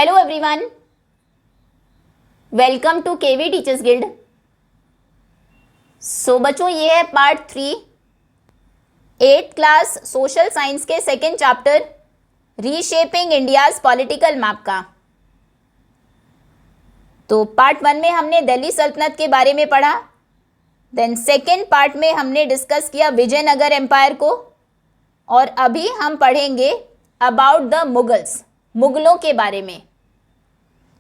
Hello everyone, welcome to KV teachers guild. So बच्चों, ये है part 3 8th class social science के second chapter reshaping India's political map का। तो part 1 में हमने दिल्ली सल्तनत के बारे में पढ़ा, देन सेकेंड पार्ट में हमने डिस्कस किया विजयनगर एम्पायर को, और अभी हम पढ़ेंगे अबाउट द मुगल्स, मुगलों के बारे में।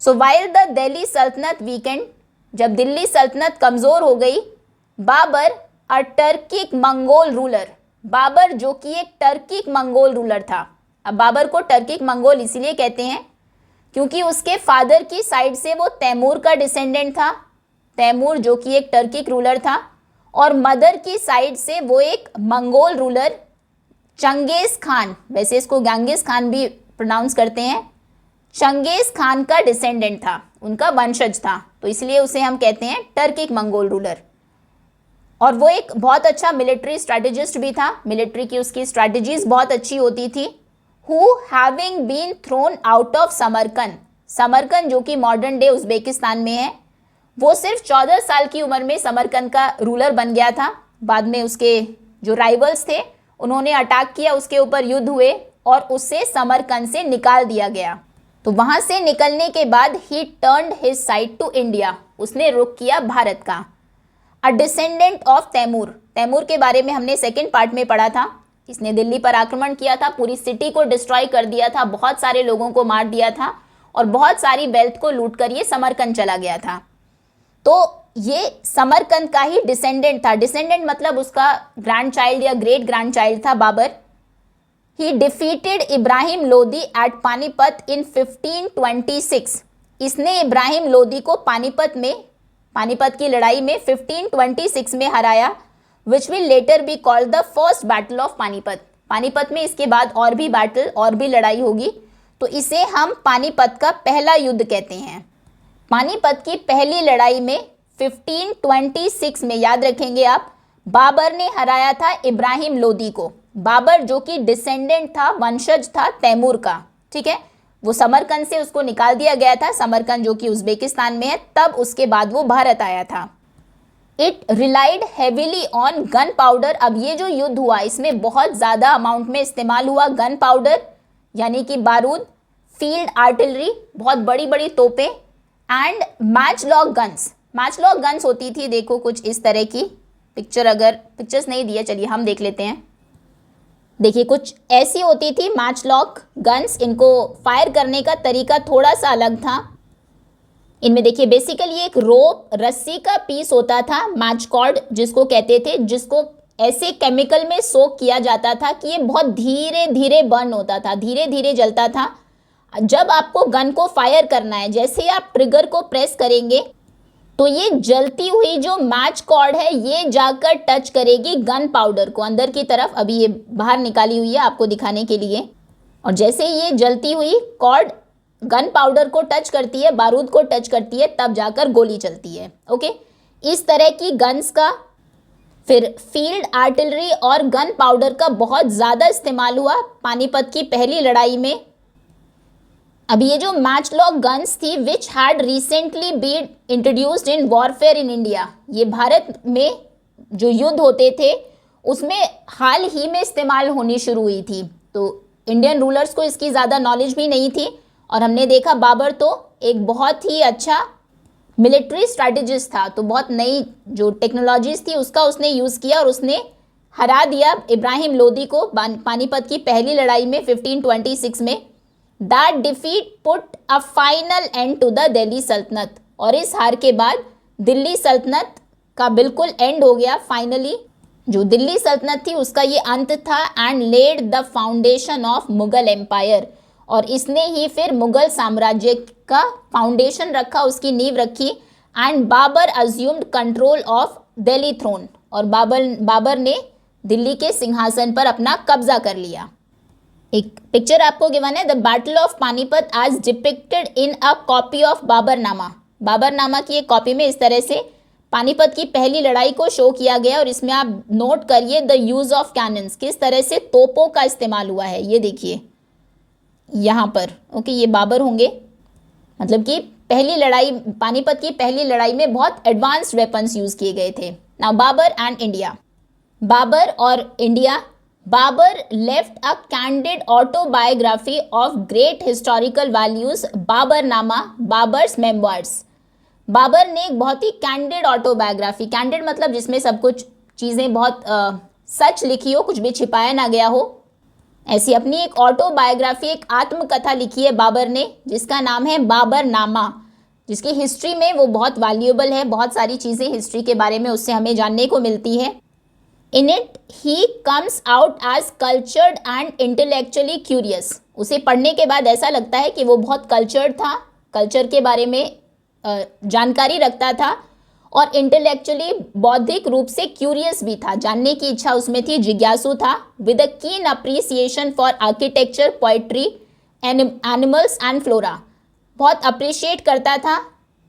सो वाइल द दिल्ली सल्तनत वीकेंड, जब दिल्ली सल्तनत कमज़ोर हो गई, बाबर अ टर्किक मंगोल रूलर, बाबर जो कि एक टर्किक मंगोल रूलर था। अब बाबर को टर्किक मंगोल इसीलिए कहते हैं क्योंकि उसके फादर की साइड से वो तैमूर का डिसेंडेंट था, तैमूर जो कि एक टर्किक रूलर था, और मदर की साइड से वो एक मंगोल रूलर चंगेज़ खान, वैसे इसको गंगेज़ खान भी प्रोनाउंस करते हैं, चंगेज़ खान का डिसेंडेंट था, उनका वंशज था, तो इसलिए उसे हम कहते हैं टर्किक मंगोल रूलर। और वो एक बहुत अच्छा मिलिट्री स्ट्रैटेजिस्ट भी था, मिलिट्री की उसकी स्ट्रैटेजीज बहुत अच्छी होती थी। Who having been thrown out of Samarkand, Samarkand जो कि मॉडर्न डे उज्बेकिस्तान में है, वो सिर्फ 14 साल की उम्र में समरकंद का रूलर बन गया था। बाद में उसके जो राइवल्स थे उन्होंने अटैक किया, उसके ऊपर युद्ध हुए और उससे समरकंद से निकाल दिया गया। तो वहाँ से निकलने के बाद ही turned his side to India, उसने रुख किया भारत का। A descendant of Timur, Timur के बारे में हमने सेकेंड पार्ट में पढ़ा था। इसने दिल्ली पर आक्रमण किया था, पूरी सिटी को डिस्ट्रॉय कर दिया था, बहुत सारे लोगों को मार दिया था और बहुत सारी वेल्थ को लूट कर ये समरकंद चला गया था। तो ये समरकंद का ही डिसेंडेंट था, डिसेंडेंट मतलब उसका ग्रैंड चाइल्ड या ग्रेट ग्रैंड चाइल्ड था Babar. He defeated Ibrahim Lodi at Panipat in 1526, इसने इब्राहिम लोदी को पानीपत में, पानीपत की लड़ाई में 1526 में हराया, which will later be called the first battle of Panipat. Panipat में इसके बाद और भी बैटल और भी लड़ाई होगी, तो इसे हम पानीपत का पहला युद्ध कहते हैं। पानीपत की पहली लड़ाई में 1526 में, याद रखेंगे आप, बाबर ने हराया था इब्राहिम लोदी को। बाबर जो कि डिसेंडेंट था, वंशज था तैमूर का, ठीक है, वो समरकंद से उसको निकाल दिया गया था, समरकंद जो कि उज्बेकिस्तान में है, तब उसके बाद वो भारत आया था। It relied heavily on gun powder, अब ये जो युद्ध हुआ इसमें बहुत ज़्यादा अमाउंट में इस्तेमाल हुआ गन पाउडर यानी कि बारूद, फील्ड आर्टिलरी, बहुत बड़ी बड़ी तोपें, and matchlock guns. Matchlock guns होती थी, देखो कुछ इस तरह की पिक्चर, अगर पिक्चर्स नहीं दिया चलिए हम देख लेते हैं। देखिए कुछ ऐसी होती थी मैचलॉक गन्स, इनको फायर करने का तरीका थोड़ा सा अलग था। इनमें देखिए बेसिकली एक रोप, रस्सी का पीस होता था, मैच कॉर्ड जिसको कहते थे, जिसको ऐसे केमिकल में सोक किया जाता था कि ये बहुत धीरे धीरे बर्न होता था, धीरे धीरे जलता था। जब आपको गन को फायर करना है, जैसे आप ट्रिगर को प्रेस करेंगे तो ये जलती हुई जो मैच कॉर्ड है ये जाकर टच करेगी गन पाउडर को अंदर की तरफ, अभी ये बाहर निकाली हुई है आपको दिखाने के लिए, और जैसे ये जलती हुई कॉर्ड गन पाउडर को टच करती है, बारूद को टच करती है, तब जाकर गोली चलती है। ओके, इस तरह की गन्स का, फिर फील्ड आर्टिलरी और गन पाउडर का बहुत ज़्यादा इस्तेमाल हुआ पानीपत की पहली लड़ाई में। अब ये जो मैचलॉक गन्स थी which had recently been introduced in warfare in India, ये भारत में जो युद्ध होते थे उसमें हाल ही में इस्तेमाल होनी शुरू हुई थी। तो इंडियन रूलर्स को इसकी ज़्यादा नॉलेज भी नहीं थी, और हमने देखा बाबर तो एक बहुत ही अच्छा मिलिट्री स्ट्रैटेजिस्ट था, तो बहुत नई जो टेक्नोलॉजीज थी उसका उसने यूज़ किया और उसने हरा दिया इब्राहिम लोदी को पानीपत की पहली लड़ाई में 1526 में। That defeat put a final end to the Delhi सल्तनत, और इस हार के बाद दिल्ली सल्तनत का बिल्कुल एंड हो गया। फाइनली जो दिल्ली सल्तनत थी उसका ये अंत था, and led the foundation of Mughal empire, और इसने ही फिर मुगल साम्राज्य का फाउंडेशन रखा, उसकी नींव रखी। And Babur assumed control of Delhi throne, और बाबर ने दिल्ली के सिंहासन पर अपना कब्जा कर लिया। एक पिक्चर आपको गिवन है, the battle of Panipat as depicted in a copy of Baburnama, Baburnama की एक कॉपी में इस तरह से पानीपत की पहली लड़ाई को शो किया गया, और इसमें आप नोट करिए द यूज़ ऑफ कैनन्स, किस तरह से तोपों का इस्तेमाल हुआ है, ये देखिए यहाँ पर। ओके, ये बाबर होंगे, मतलब कि पहली लड़ाई, पानीपत की पहली लड़ाई में बहुत एडवांस्ड वेपन्स यूज किए गए थे। Now Babur and India, Babur और India. Babur left a candid autobiography of great historical values, Baburnama, Babur's memoirs. Babur ने एक बहुत ही कैंडिड ऑटोबायोग्राफी, कैंडिड मतलब जिसमें सब कुछ चीज़ें बहुत सच लिखी हो, कुछ भी छिपाया ना गया हो, ऐसी अपनी एक ऑटोबायोग्राफी, एक आत्मकथा लिखी है बाबर ने, जिसका नाम है बाबरनामा, जिसकी हिस्ट्री में वो बहुत वैल्यूएबल है। बहुत सारी चीज़ें हिस्ट्री के बारे में उससे हमें जानने को मिलती है। In it he comes out as cultured and intellectually curious. उसे पढ़ने के बाद ऐसा लगता है कि वो बहुत कल्चर्ड था, कल्चर के बारे में जानकारी रखता था, और इंटेलेक्चुअली बौद्धिक रूप से क्यूरियस भी था, जानने की इच्छा उसमें थी, जिज्ञासु था। विद अ कीन appreciation for architecture, poetry, animals and flora. बहुत अप्रिशिएट करता था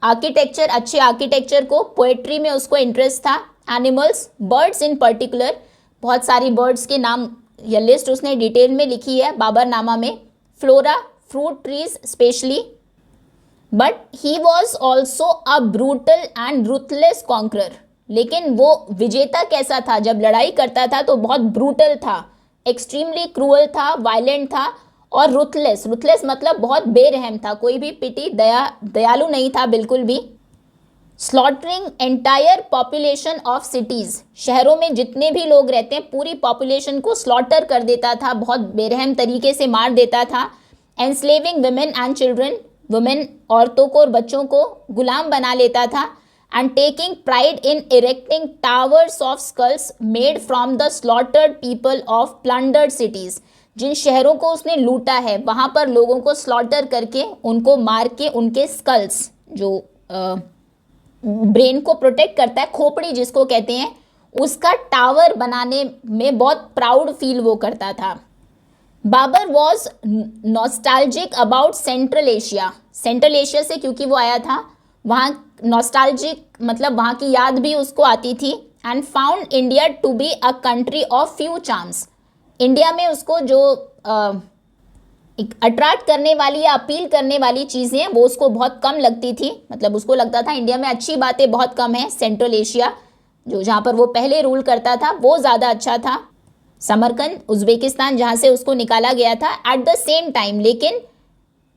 आर्किटेक्चर, अच्छे आर्किटेक्चर को, पोएट्री में उसको इंटरेस्ट था, एनिमल्स, बर्ड्स इन पर्टिकुलर, बहुत सारी बर्ड्स के नाम या लिस्ट उसने डिटेल में लिखी है बाबरनामा में, flora, fruit trees specially. But he was also a brutal and ruthless conqueror. लेकिन वो विजेता कैसा था, जब लड़ाई करता था तो बहुत ब्रूटल था, एक्सट्रीमली क्रूअल था, वायलेंट था, और रूथलेस, रूथलेस मतलब बहुत बेरहम था, कोई भी पिटी दयालु नहीं था बिल्कुल भी। Slaughtering entire population of cities, शहरों में जितने भी लोग रहते हैं पूरी पॉपुलेशन को स्लॉटर कर देता था, बहुत बेरहम तरीके से मार देता था। Enslaving women and children, women, औरतों को और बच्चों को गुलाम बना लेता था। And taking pride in erecting towers of skulls made from the slaughtered people of plundered cities. जिन शहरों को उसने लूटा है वहाँ पर लोगों को स्लॉटर करके, उनको मार के, उनके स्कल्स, जो ब्रेन को प्रोटेक्ट करता है, खोपड़ी जिसको कहते हैं, उसका टावर बनाने में बहुत प्राउड फील वो करता था। Babur was nostalgic about Central Asia, Central Asia से क्योंकि वो आया था, वहाँ नॉस्टैल्जिक मतलब वहाँ की याद भी उसको आती थी। And found India to be a country of few charms, India में उसको जो अट्रैक्ट करने वाली या अपील करने वाली चीज़ें वो उसको बहुत कम लगती थी, मतलब उसको लगता था इंडिया में अच्छी बातें बहुत कम है, सेंट्रल एशिया जो जहाँ पर वो पहले रूल करता था वो ज़्यादा अच्छा था। समरकंद, उज़्बेकिस्तान, जहाँ से उसको निकाला गया था। एट द सेम टाइम, लेकिन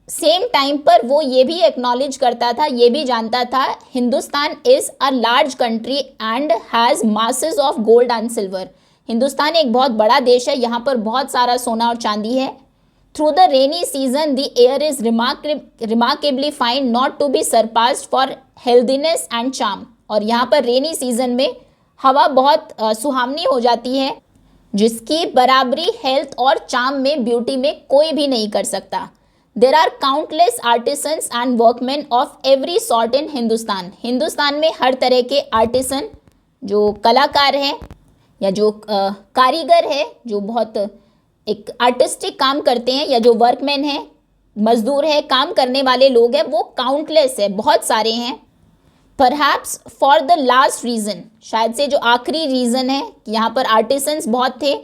सेम टाइम पर वो ये भी एक्नॉलेज करता था, ये भी जानता था, Hindustan is a large country and has masses of gold and silver. Hindustan एक बहुत बड़ा देश है, यहाँ पर बहुत सारा सोना और चांदी है। Through the rainy season the air is remarkably fine, not to be surpassed for healthiness and charm. और यहाँ पर रेनी सीजन में हवा बहुत सुहावनी हो जाती है, जिसकी बराबरी हेल्थ और चार्म में, ब्यूटी में कोई भी नहीं कर सकता। There are countless artisans and workman of every sort in Hindustan. Hindustan में हर तरह के आर्टिसन, जो कलाकार हैं या जो कारीगर है, जो बहुत एक आर्टिस्टिक काम करते हैं, या जो वर्कमैन है, मजदूर है, काम करने वाले लोग हैं, वो काउंटलेस है, बहुत सारे हैं। Perhaps for the last reason, शायद से जो आखिरी रीज़न है, यहाँ पर आर्टिसंस बहुत थे,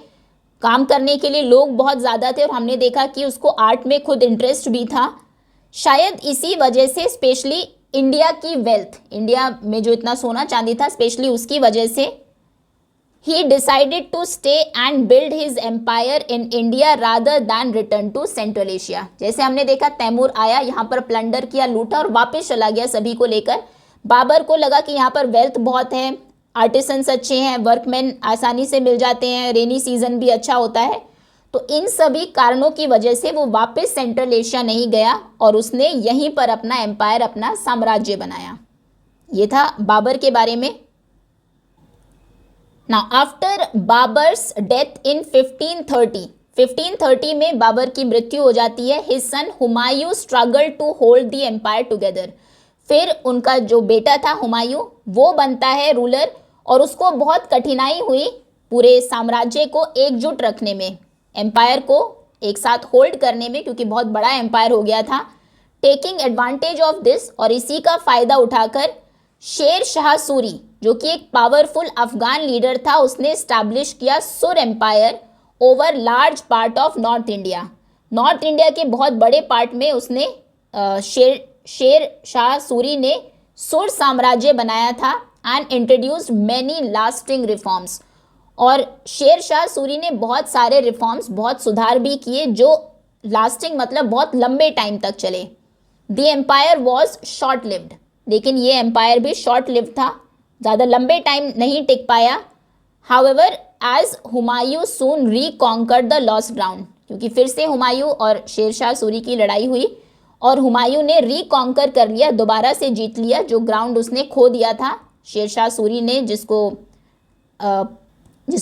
काम करने के लिए लोग बहुत ज़्यादा थे, और हमने देखा कि उसको आर्ट में खुद इंटरेस्ट भी था। शायद इसी वजह से, स्पेशली इंडिया की वेल्थ, इंडिया में जो इतना सोना चांदी था, स्पेशली उसकी वजह से he decided to stay and build his empire in India rather than return to Central Asia। जैसे हमने देखा तैमूर आया, यहाँ पर प्लंडर किया, लूटा और वापस चला गया सभी को लेकर। बाबर को लगा कि यहाँ पर वेल्थ बहुत है, आर्टिसंस अच्छे हैं, वर्कमैन आसानी से मिल जाते हैं, रेनी सीजन भी अच्छा होता है, तो इन सभी कारणों की वजह से वो वापस सेंट्रल एशिया नहीं गया और उसने यहीं पर अपना एम्पायर, अपना साम्राज्य बनाया। ये था बाबर के बारे में। Now, after Babur's death in 1530 में बाबर की मृत्यु हो जाती है। His son Humayun struggle to hold the empire together. फिर उनका जो बेटा था हुमायूं, वो बनता है रूलर, और उसको बहुत कठिनाई हुई पूरे साम्राज्य को एकजुट रखने में, एम्पायर को एक साथ होल्ड करने में, क्योंकि बहुत बड़ा एम्पायर हो गया था। टेकिंग एडवांटेज ऑफ दिस, और इसी का फ़ायदा उठाकर शेर शाह सूरी, जो कि एक पावरफुल अफगान लीडर था, उसने इस्टेब्लिश किया Sur empire over large part of North India. North India के बहुत बड़े पार्ट में उसने शेर शेर शाह सूरी ने सुर साम्राज्य बनाया था and introduced many lasting reforms. और शेर शाह सूरी ने बहुत सारे रिफॉर्म्स, बहुत सुधार भी किए जो लास्टिंग मतलब बहुत लंबे टाइम तक चले। The empire was short lived, लेकिन ये एम्पायर भी शॉर्ट लिव्ड था, ज़्यादा लंबे टाइम नहीं टिक पाया। However as Humayun soon reconquered the lost ground, क्योंकि फिर से हुमायूं और शेर शाह सूरी की लड़ाई हुई और हुमायूं ने रीकॉन्कर कर लिया, दोबारा से जीत लिया जो ग्राउंड उसने खो दिया था शेर शाह सूरी ने, जिस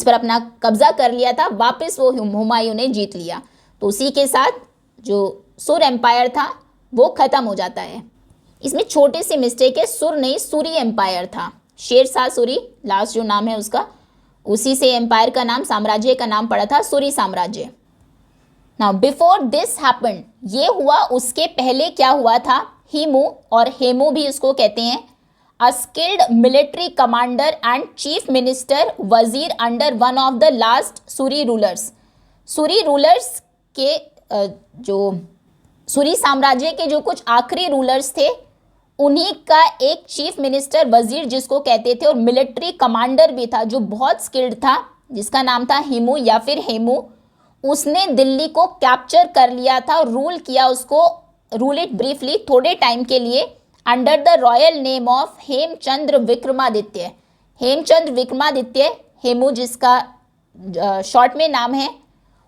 पर अपना कब्जा कर लिया था, वापस वो हुमायूं ने जीत लिया। तो उसी के साथ जो सुर एम्पायर था वो ख़त्म हो जाता है। इसमें छोटी सी मिस्टेक है, सुर नहीं सूरी एम्पायर था। शेर शाह सूरी लास्ट जो नाम है उसका, उसी से एम्पायर का नाम, साम्राज्य का नाम पड़ा था सूरी साम्राज्य। नाउ बिफोर दिस हैपेंड, ये हुआ उसके पहले क्या हुआ था, हिमू, और हेमू भी उसको कहते हैं, a skilled military commander and chief minister वजीर under one of the last Suri rulers. Suri rulers के जो सूरी साम्राज्य के जो कुछ आखिरी रूलर्स थे उन्हीं का एक चीफ मिनिस्टर वजीर जिसको कहते थे और मिलिट्री कमांडर भी था जो बहुत स्किल्ड था, जिसका नाम था हिमू या फिर हेमू। उसने दिल्ली को कैप्चर कर लिया था और रूल किया उसको, रूल इट ब्रीफली थोड़े टाइम के लिए, under the royal name of Hemchandra Vikramaditya. Hemchandra Vikramaditya, Hemu जिसका शॉर्ट में नाम है,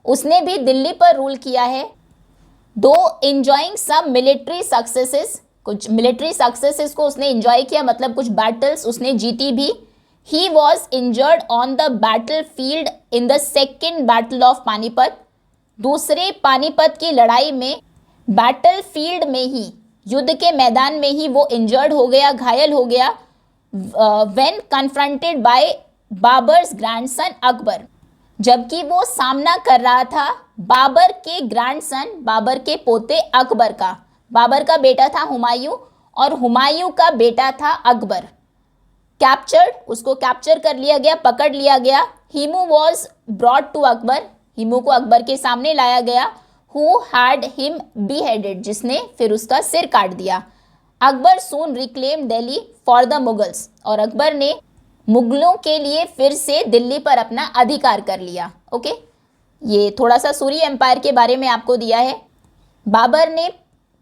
उसने भी दिल्ली पर रूल किया है। दो एंजॉइंग सम मिलिट्री सक्सेसेस, कुछ मिलिट्री सक्सेसेस को उसने एंजॉय किया, मतलब कुछ बैटल्स उसने जीती भी। He was injured on the battle field in the second battle of Panipat. दूसरे पानीपत की लड़ाई में बैटल फील्ड में ही, युद्ध के मैदान में ही वो इंजर्ड हो गया, घायल हो गया, when confronted by Babur's grandson Akbar, जबकि वो सामना कर रहा था बाबर के ग्रैंडसन, बाबर के पोते अकबर का। बाबर का बेटा था हुमायूं और हुमायूं का बेटा था अकबर। कैप्चर्ड, उसको कैप्चर कर लिया गया, पकड़ लिया गया। Himu was brought to Akbar, Himu को अकबर के सामने लाया गया। हु हैड हिम बीहेडेड, जिसने फिर उसका सिर काट दिया। Akbar soon reclaim Delhi for the Mughals, और अकबर ने मुगलों के लिए फिर से दिल्ली पर अपना अधिकार कर लिया। ओके, ये थोड़ा सा सूरी एम्पायर के बारे में आपको दिया है। बाबर ने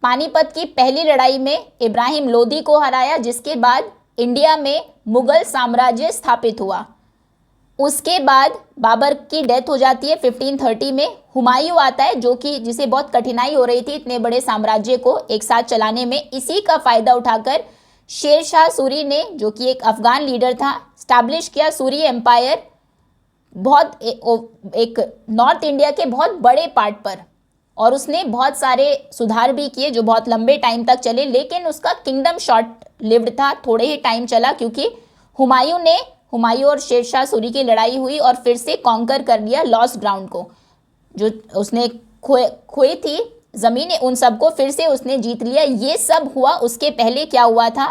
पानीपत की पहली लड़ाई में इब्राहिम लोदी को हराया, जिसके बाद इंडिया में मुगल साम्राज्य स्थापित हुआ। उसके बाद बाबर की डेथ हो जाती है 1530 में। हुमायूं आता है जो कि जिसे बहुत कठिनाई हो रही थी इतने बड़े साम्राज्य को एक साथ चलाने में। इसी का फ़ायदा उठाकर शेर शाह सूरी ने, जो कि एक अफगान लीडर था, स्टैब्लिश किया सूरी एम्पायर बहुत एक नॉर्थ इंडिया के बहुत बड़े पार्ट पर, और उसने बहुत सारे सुधार भी किए जो बहुत लंबे टाइम तक चले, लेकिन उसका किंगडम शॉर्ट लिव्ड था, थोड़े ही टाइम चला, क्योंकि हुमायूं और शेर शाह सूरी की लड़ाई हुई और फिर से कॉन्कर कर लिया लॉस्ट ग्राउंड को, जो उसने खोई थी ज़मीनें, उन सबको फिर से उसने जीत लिया। ये सब हुआ। उसके पहले क्या हुआ था,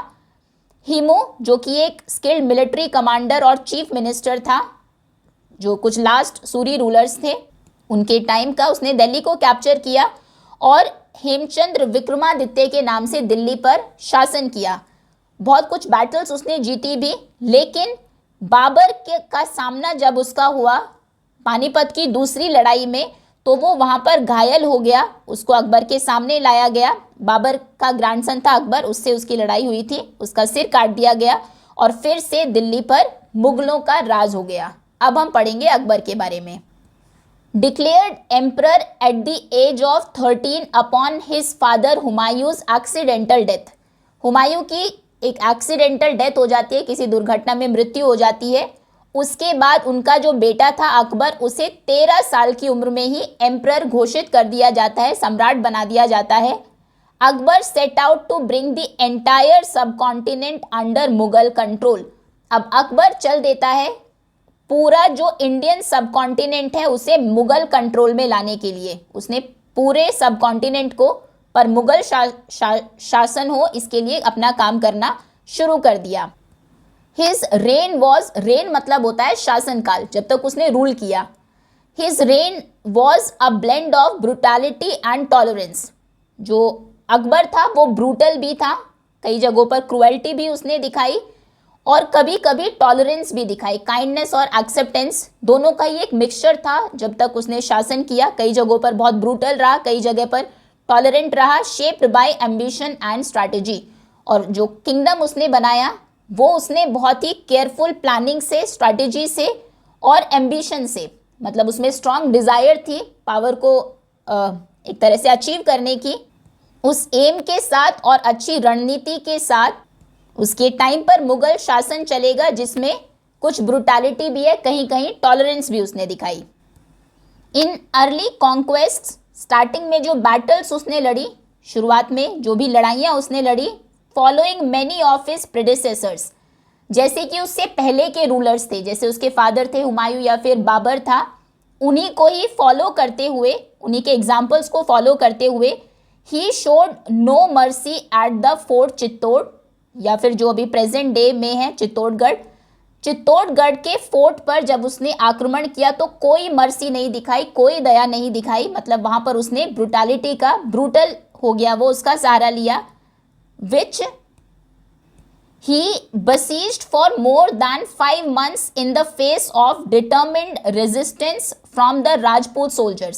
हिमू जो कि एक स्किल्ड मिलिट्री कमांडर और चीफ मिनिस्टर था, जो कुछ लास्ट सूरी रूलर्स थे उनके टाइम का, उसने दिल्ली को कैप्चर किया और हेमचंद्र विक्रमादित्य के नाम से दिल्ली पर शासन किया। बहुत कुछ बैटल्स उसने जीती भी, लेकिन बाबर का सामना जब उसका हुआ पानीपत की दूसरी लड़ाई में, तो वो वहाँ पर घायल हो गया, उसको अकबर के सामने लाया गया। बाबर का ग्रैंडसन था अकबर, उससे उसकी लड़ाई हुई थी, उसका सिर काट दिया गया और फिर से दिल्ली पर मुगलों का राज हो गया। अब हम पढ़ेंगे अकबर के बारे में। Declared emperor at the age of 13 upon his father Humayun's accidental death. Humayun की एक एक्सीडेंटल डेथ हो जाती है, किसी दुर्घटना में मृत्यु हो जाती है। उसके बाद उनका जो बेटा था अकबर, उसे 13 साल की उम्र में ही एम्परर घोषित कर दिया जाता है, सम्राट बना दिया जाता है। Akbar set out to bring the entire subcontinent under Mughal control. अब अकबर चल देता है पूरा जो इंडियन सब कॉन्टिनेंट है उसे मुगल कंट्रोल में लाने के लिए। उसने पूरे सब कॉन्टिनेंट को पर मुगल शासन हो, इसके लिए अपना काम करना शुरू कर दिया। हिज रेन वॉज, रेन मतलब होता है शासनकाल, जब तक उसने रूल किया। His rain was a blend of brutality and tolerance. जो अकबर था वो ब्रूटल भी था, कई जगहों पर क्रुएल्टी भी उसने दिखाई और कभी कभी टॉलरेंस भी दिखाई, काइंडनेस और एक्सेप्टेंस दोनों का ही एक मिक्सचर था जब तक उसने शासन किया। कई जगहों पर बहुत ब्रूटल रहा, कई जगह पर टॉलरेंट रहा, shaped by ambition and strategy. और जो किंगडम उसने बनाया वो उसने बहुत ही केयरफुल प्लानिंग से, स्ट्रैटेजी से और एम्बिशन से, मतलब उसमें स्ट्रांग डिजायर थी पावर को एक तरह से अचीव करने की, उस एम के साथ और अच्छी रणनीति के साथ उसके टाइम पर मुगल शासन चलेगा जिसमें कुछ ब्रुटैलिटी भी है, कहीं कहीं टॉलरेंस भी उसने दिखाई। इन अर्ली कॉन्क्वेस्ट, स्टार्टिंग में जो बैटल्स उसने लड़ी, शुरुआत में जो भी लड़ाइयाँ उसने लड़ी, following many of his predecessors, जैसे कि उससे पहले के रूलर्स थे, जैसे उसके फादर थे हुमायूं या फिर बाबर था, उन्हीं को ही फॉलो करते हुए, उन्हीं के एग्जाम्पल्स को फॉलो करते हुए, he showed no mercy at the fort Chittor, या फिर जो अभी प्रेजेंट डे में है चित्तौड़गढ़, चित्तौड़गढ़ के फोर्ट पर जब उसने आक्रमण किया तो कोई मर्सी नहीं दिखाई, कोई दया नहीं दिखाई, मतलब वहां पर उसने ब्रुटैलिटी का, ब्रूटल हो गया वो, उसका सहारा लिया। विच he besieged for more than 5 months in the face of determined resistance from the Rajput soldiers,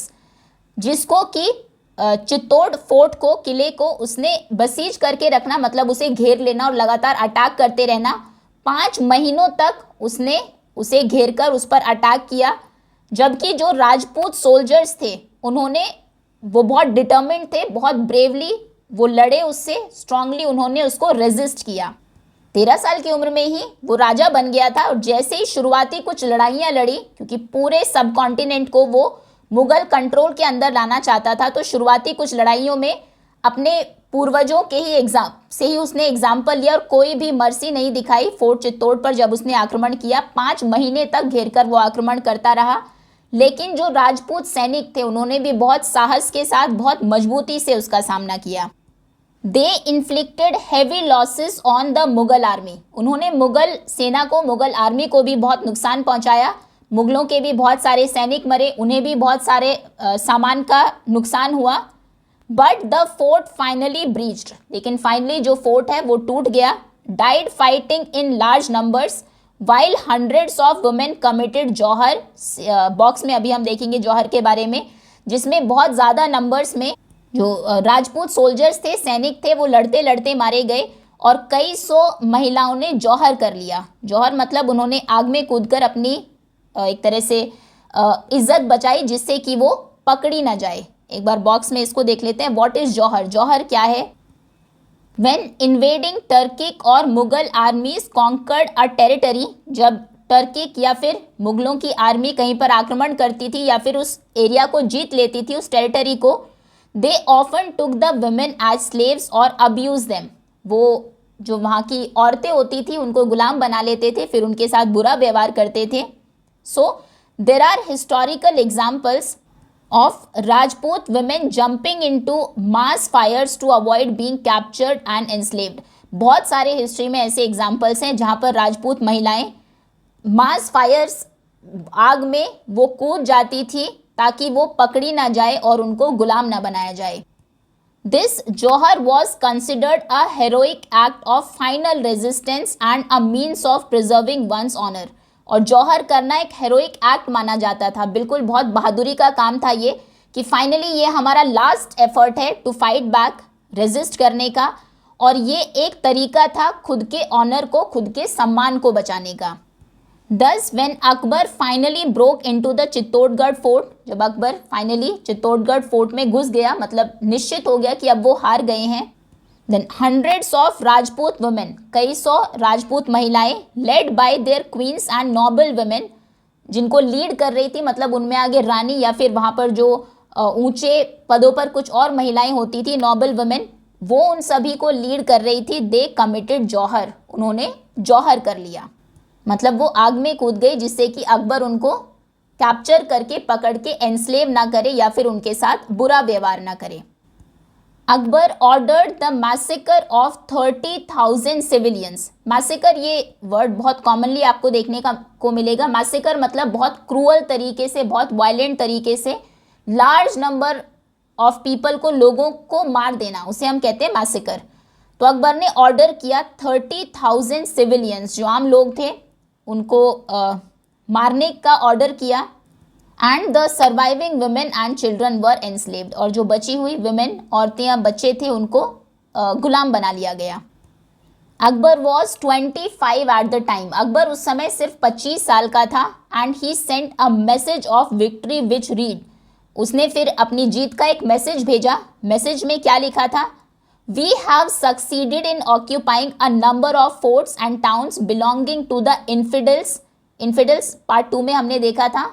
जिसको कि चित्तौड़ फोर्ट को, किले को उसने बसीज करके रखना, मतलब उसे घेर लेना और लगातार अटैक करते रहना। 5 महीनों तक उसने उसे घेर कर उस पर अटैक किया, जबकि जो राजपूत सोल्जर्स थे उन्होंने, वो बहुत डिटर्मिन्ड थे, बहुत ब्रेवली वो लड़े उससे, स्ट्रांगली उन्होंने उसको रेजिस्ट किया। 13 साल की उम्र में ही वो राजा बन गया था और जैसे ही शुरुआती कुछ लड़ाइयाँ लड़ी, क्योंकि पूरे सब कॉन्टिनेंट को वो मुगल कंट्रोल के अंदर लाना चाहता था, तो शुरुआती कुछ लड़ाइयों में अपने पूर्वजों के ही उसने एग्जाम्पल लिया और कोई भी मर्सी नहीं दिखाई। फोर्ट चित्तौड़ पर जब उसने आक्रमण किया, 5 महीने तक घेरकर वो आक्रमण करता रहा, लेकिन जो राजपूत सैनिक थे उन्होंने भी बहुत साहस के साथ, बहुत मजबूती से उसका सामना किया। They inflicted heavy losses on the Mughal army, उन्होंने मुगल सेना को, मुगल आर्मी को भी बहुत नुकसान पहुंचाया, मुगलों के भी बहुत सारे सैनिक मरे, उन्हें भी बहुत सारे सामान का नुकसान हुआ। But the fort finally breached, लेकिन फाइनली जो फोर्ट है वो टूट गया। Died fighting in large numbers while hundreds of women committed jauhar, box में अभी हम देखेंगे जौहर के बारे में, जिसमें बहुत ज़्यादा नंबर्स में जो राजपूत सोल्जर्स थे, सैनिक थे, वो लड़ते लड़ते मारे गए और कई सौ महिलाओं ने जौहर कर लिया। जौहर मतलब उन्होंने आग में कूदकर अपनी एक तरह से इज्जत बचाई, जिससे कि वो पकड़ी ना जाए। एक बार बॉक्स में इसको देख लेते हैं, व्हाट इज जौहर। जौहर क्या है? व्हेन इन्वेडिंग टर्किक और Mughal armies conquered a territory, जब टर्किक या फिर मुगलों की आर्मी कहीं पर आक्रमण करती थी या फिर उस एरिया को जीत लेती थी, उस टेरिटरी को, they often took the women as slaves और अब्यूज देम, वो जो वहाँ की औरतें होती थी उनको गुलाम बना लेते थे, फिर उनके साथ बुरा व्यवहार करते थे। So there are historical examples of Rajput women jumping into mass fires to avoid being captured and enslaved. बहुत सारे हिस्ट्री में ऐसे एग्जाम्पल्स हैं जहाँ पर राजपूत महिलाएं मास फायर्स, आग में वो कूद जाती थी ताकि वो पकड़ी ना जाए और उनको गुलाम ना बनाया जाए। This jauhar was considered a heroic act of final resistance and a means of preserving one's honour. और जौहर करना एक हेरोइक एक्ट माना जाता था, बिल्कुल बहुत बहादुरी का काम था ये, कि फाइनली ये हमारा लास्ट एफर्ट है टू फाइट बैक, रेजिस्ट करने का, और ये एक तरीका था खुद के ऑनर को, खुद के सम्मान को बचाने का। Thus, when Akbar finally broke into the Chittorgarh fort, जब अकबर फाइनली चित्तौड़गढ़ फोर्ट में घुस गया, मतलब निश्चित हो गया कि अब वो हार गए हैं, then hundreds of Rajput women, कई सौ राजपूत महिलाएं, led by their queens and noble women, जिनको लीड कर रही थी, मतलब उनमें आगे रानी या फिर वहाँ पर जो ऊंचे पदों पर कुछ और महिलाएं होती थी, नोबल वुमेन, वो उन सभी को लीड कर रही थी। दे कमिटेड जौहर, उन्होंने जौहर कर लिया, मतलब वो आग में कूद गई, जिससे कि अकबर उनको कैप्चर करके, पकड़ के एनस्लेव ना करे या फिर उनके साथ बुरा व्यवहार ना करे। Akbar ordered the massacre of 30,000 civilians. Massacre, ये वर्ड बहुत कॉमनली आपको देखने को मिलेगा। मैसेकर मतलब बहुत क्रूअल तरीके से, बहुत वायलेंट तरीके से लार्ज नंबर ऑफ पीपल को, लोगों को मार देना, उसे हम कहते हैं मैसेकर। तो अकबर ने ऑर्डर किया 30,000 सिविलियंस, जो आम लोग थे, उनको मारने का ऑर्डर किया। And the surviving women and children were enslaved, और जो बची हुई वुमेन, औरतें या बच्चे थे, उनको गुलाम बना लिया गया। Akbar was 25 at the time, Akbar उस समय सिर्फ 25 साल का था। And he sent a message of victory which read, उसने फिर अपनी जीत का एक मैसेज भेजा। मैसेज में क्या लिखा था? We have succeeded in occupying a number of forts and towns belonging to the infidels. Infidels part 2 में हमने देखा था,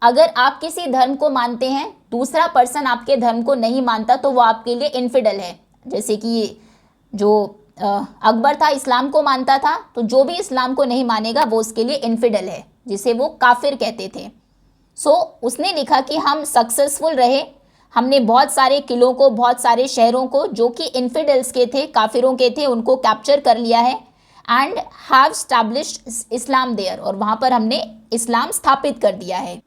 अगर आप किसी धर्म को मानते हैं, दूसरा पर्सन आपके धर्म को नहीं मानता, तो वो आपके लिए इन्फिडल है। जैसे कि जो अकबर था, इस्लाम को मानता था, तो जो भी इस्लाम को नहीं मानेगा वो उसके लिए इन्फिडल है, जिसे वो काफिर कहते थे। सो उसने लिखा कि हम सक्सेसफुल रहे, हमने बहुत सारे किलों को, बहुत सारे शहरों को जो कि इन्फिडल्स के थे, काफिरों के थे, उनको कैप्चर कर लिया है। And have established Islam there, और वहाँ पर हमने इस्लाम स्थापित कर दिया है।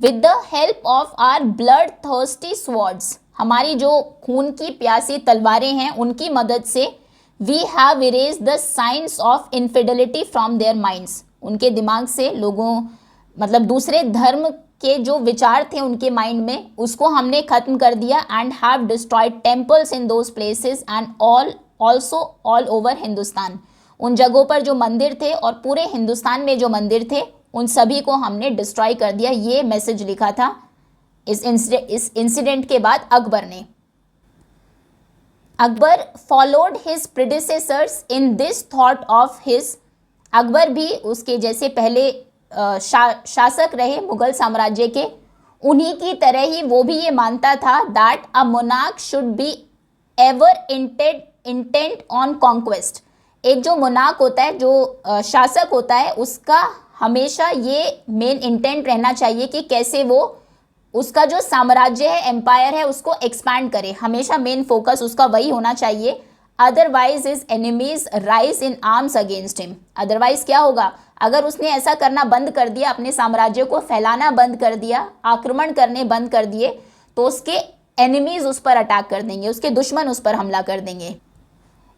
With the help of our blood thirsty swords, हमारी जो खून की प्यासी तलवारें हैं, उनकी मदद से we have erase the science of infidelity from their minds, उनके दिमाग से, लोगों मतलब दूसरे धर्म के जो विचार थे उनके माइंड में, उसको हमने खत्म कर दिया। And have destroyed temples in those places and also all over Hindustan, उन जगहों पर जो मंदिर थे और पूरे हिंदुस्तान में जो मंदिर थे, उन सभी को हमने डिस्ट्रॉय कर दिया। ये मैसेज लिखा था इस इंसिडेंट के बाद अकबर ने। Akbar followed his predecessors in this thought of his, Akbar भी उसके जैसे पहले शासक रहे मुगल साम्राज्य के, उन्हीं की तरह ही वो भी ये मानता था that a monarch should be ever intent on conquest, एक जो मोनार्क होता है, जो शासक होता है, उसका हमेशा ये मेन इंटेंट रहना चाहिए कि कैसे वो उसका जो साम्राज्य है, एम्पायर है, उसको एक्सपैंड करे, हमेशा मेन फोकस उसका वही होना चाहिए। Otherwise his enemies rise in arms against him, otherwise क्या होगा, अगर उसने ऐसा करना बंद कर दिया, अपने साम्राज्य को फैलाना बंद कर दिया, आक्रमण करने बंद कर दिए, तो उसके एनिमीज उस पर अटैक कर देंगे, उसके दुश्मन उस पर हमला कर देंगे।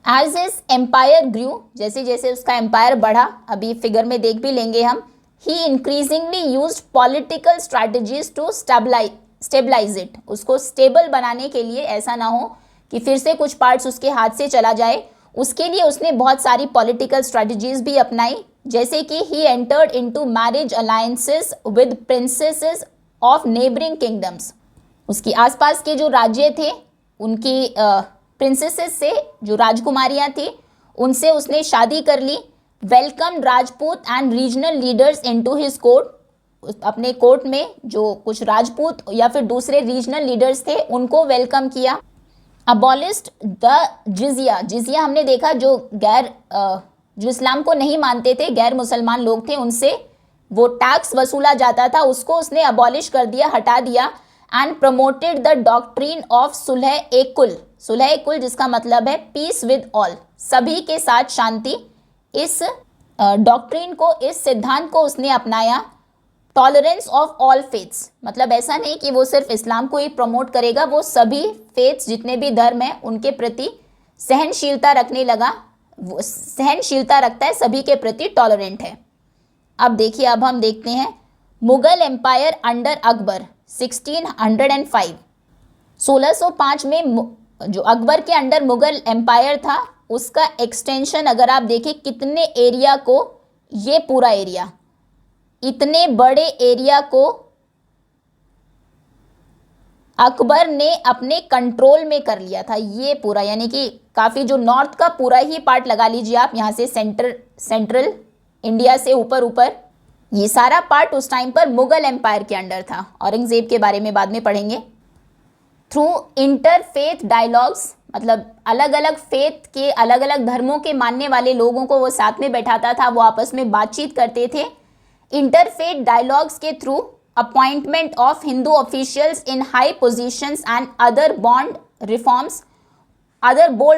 एज हिज एम्पायर ग्रू, जैसे जैसे उसका एम्पायर बढ़ा, अभी फिगर में देख भी लेंगे हम, he increasingly used political strategies to stabilize it, उसको स्टेबल बनाने के लिए, ऐसा ना हो कि फिर से कुछ पार्ट्स उसके हाथ से चला जाए, उसके लिए उसने बहुत सारी पॉलिटिकल स्ट्रैटेजीज भी अपनाई। जैसे कि he entered into marriage alliances with princesses of neighboring kingdoms, उसकी आसपास के जो राज्य थे उनकी प्रिंसेसेस से, जो राजकुमारियां थी, उनसे उसने शादी कर ली। Welcome Rajput and regional leaders into his court, अपने कोर्ट में जो कुछ राजपूत या फिर दूसरे रीजनल लीडर्स थे उनको वेलकम किया। अबॉलिस्ड द जिजिया, जिजिया हमने देखा जो जो इस्लाम को नहीं मानते थे, गैर मुसलमान लोग थे, उनसे वो टैक्स वसूला जाता था, उसको उसने अबॉलिश कर दिया, हटा दिया। And promoted the doctrine of Sulh e Kul, Sulh e कुल जिसका मतलब है पीस विद ऑल, सभी के साथ शांति, इस डॉक्ट्रिन को, इस सिद्धांत को उसने अपनाया। टॉलरेंस ऑफ ऑल फेथ्स, मतलब ऐसा नहीं कि वो सिर्फ इस्लाम को ही प्रमोट करेगा, वो सभी फेथ्स जितने भी धर्म हैं उनके प्रति सहनशीलता रखने लगा, वो सहनशीलता रखता है, सभी के प्रति टॉलरेंट है। अब देखिए, अब हम देखते हैं मुगल एम्पायर अंडर अकबर 1605, 1605 में जो अकबर के अंडर मुगल एम्पायर था, उसका एक्सटेंशन अगर आप देखें कितने एरिया को, ये पूरा एरिया, इतने बड़े एरिया को अकबर ने अपने कंट्रोल में कर लिया था, ये पूरा, यानी कि काफ़ी जो नॉर्थ का पूरा ही पार्ट लगा लीजिए आप, यहाँ से सेंट्रल इंडिया से ऊपर ऊपर, ये सारा पार्ट उस टाइम पर मुगल एम्पायर के अंडर था। औरंगजेब के बारे में बाद में पढ़ेंगे। थ्रू इंटरफेथ डायलॉग्स, मतलब अलग अलग फेथ के, अलग अलग धर्मों के मानने वाले लोगों को वो साथ में बैठाता था, वो आपस में बातचीत करते थे। इंटरफेथ डायलॉग्स के through appointment of Hindu officials in high positions and other bold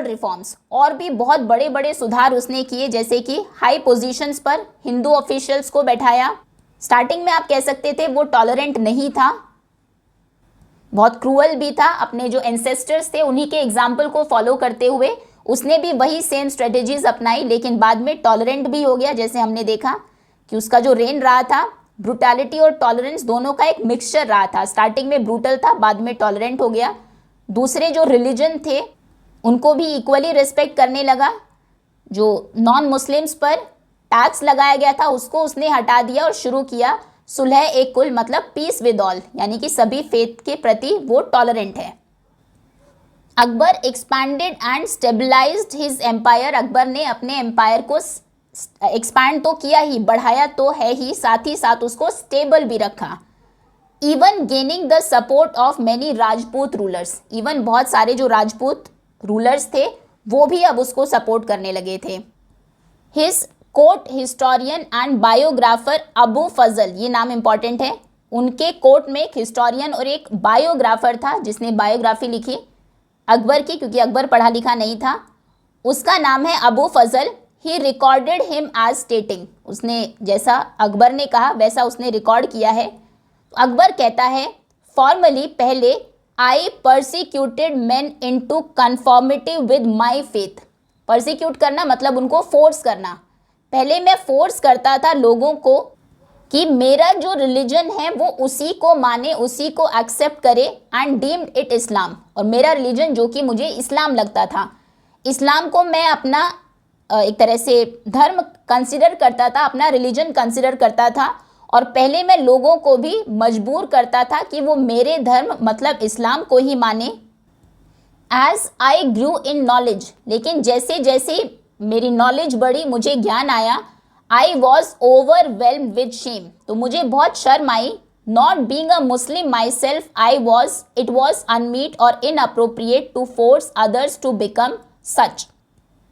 reforms, और भी बहुत बड़े बड़े सुधार उसने किए, जैसे कि हाई पोजीशंस पर हिंदू ऑफिशियल्स को बैठाया। स्टार्टिंग में आप कह सकते थे वो टॉलरेंट नहीं था, बहुत क्रूअल भी था, अपने जो एंसेस्टर्स थे उन्हीं के एग्जाम्पल को फॉलो करते हुए उसने भी वही सेम स्ट्रेटेजीज अपनाई, लेकिन बाद में टॉलरेंट भी हो गया। जैसे हमने देखा कि उसका जो रेन रहा था, ब्रूटैलिटी और टॉलरेंस दोनों का एक मिक्सचर रहा था। स्टार्टिंग में ब्रूटल था, बाद में टॉलरेंट हो गया। दूसरे जो रिलीजन थे उनको भी इक्वली रिस्पेक्ट करने लगा। जो नॉन मुस्लिम्स पर टैक्स लगाया गया था उसको उसने हटा दिया और शुरू किया सुलह एक कुल, मतलब पीस विद ऑल, यानी कि सभी फेथ के प्रति वो टॉलरेंट है। Akbar expanded and stabilised his empire. Akbar ने अपने एम्पायर को एक्सपैंड तो किया ही, बढ़ाया तो है ही, साथ ही साथ उसको स्टेबल भी रखा। Even gaining the support of many Rajput rulers. Even बहुत सारे जो राजपूत रूलर्स थे वो भी अब उसको सपोर्ट करने लगे थे। His court historian and biographer Abu Fazl, ये नाम इंपॉर्टेंट है। उनके कोर्ट में एक हिस्टोरियन और एक बायोग्राफर था जिसने बायोग्राफी लिखी अकबर की, क्योंकि अकबर पढ़ा लिखा नहीं था। उसका नाम है अबू फजल। ही रिकॉर्डेड हिम एज स्टेटिंग, उसने जैसा अकबर ने कहा वैसा उसने रिकॉर्ड किया है। अकबर कहता है फॉर्मली पहले I persecuted man into conformity with my faith. Persecute करना मतलब उनको फोर्स करना। पहले मैं फोर्स करता था लोगों को कि मेरा जो रिलीजन है वो उसी को माने, उसी को एक्सेप्ट करे, एंड डीम्ड इट इस्लाम। और मेरा रिलीजन जो कि मुझे इस्लाम लगता था, इस्लाम को मैं अपना एक तरह से धर्म कंसिडर करता था, अपना रिलीजन कंसिडर करता था। और पहले मैं लोगों को भी मजबूर करता था कि वो मेरे धर्म मतलब इस्लाम को ही माने। As I Guru in knowledge, लेकिन जैसे जैसे मेरी नॉलेज बढ़ी, मुझे ज्ञान आया, I was overwhelm with shame, तो मुझे बहुत शर्म आई। Not being a Muslim myself I was, it was unmeet और inappropriate to force others to become such.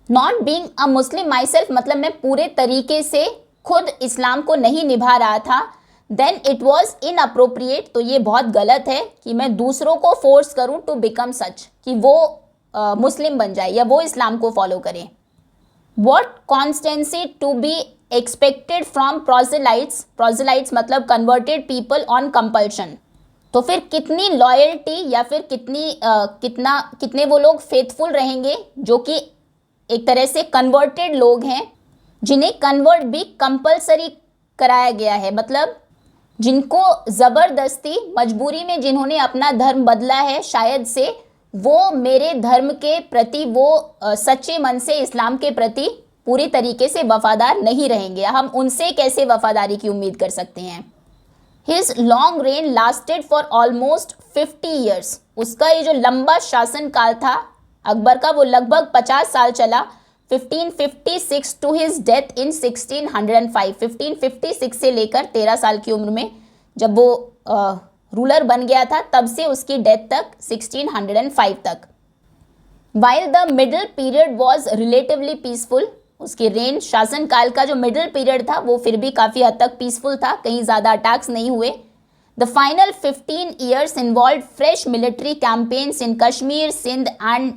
Not being a Muslim myself मतलब मैं पूरे तरीके से खुद इस्लाम को नहीं निभा रहा था। देन इट वॉज इनअप्रोप्रिएट, तो ये बहुत गलत है कि मैं दूसरों को फोर्स करूं टू बिकम सच, कि वो मुस्लिम बन जाए या वो इस्लाम को फॉलो करें। What constancy to be expected from proselytes, proselytes मतलब कन्वर्टेड पीपल ऑन कंपल्शन। तो फिर कितनी लॉयल्टी या फिर कितने वो लोग फेथफुल रहेंगे जो कि एक तरह से कन्वर्टेड लोग हैं, जिन्हें कन्वर्ट भी कंपलसरी कराया गया है, मतलब जिनको ज़बरदस्ती मजबूरी में जिन्होंने अपना धर्म बदला है शायद से, वो मेरे धर्म के प्रति वो सच्चे मन से इस्लाम के प्रति पूरी तरीके से वफादार नहीं रहेंगे। हम उनसे कैसे वफादारी की उम्मीद कर सकते हैं। His long rain lasted for almost 50 years. उसका ये जो लंबा शासन काल था अकबर का, वो लगभग 50 साल चला। 1556 टू हिज डेथ इन 1605। 1556 से लेकर 13 साल की उम्र में जब वो रूलर बन गया था तब से उसकी डेथ तक 1605 तक। While the middle period was relatively peaceful, उसके रेन शासन काल का जो मिडिल पीरियड था वो फिर भी काफ़ी हद तक पीसफुल था, कहीं ज़्यादा अटैक्स नहीं हुए। The final 15 years involve fresh military campaigns in Kashmir, Sindh and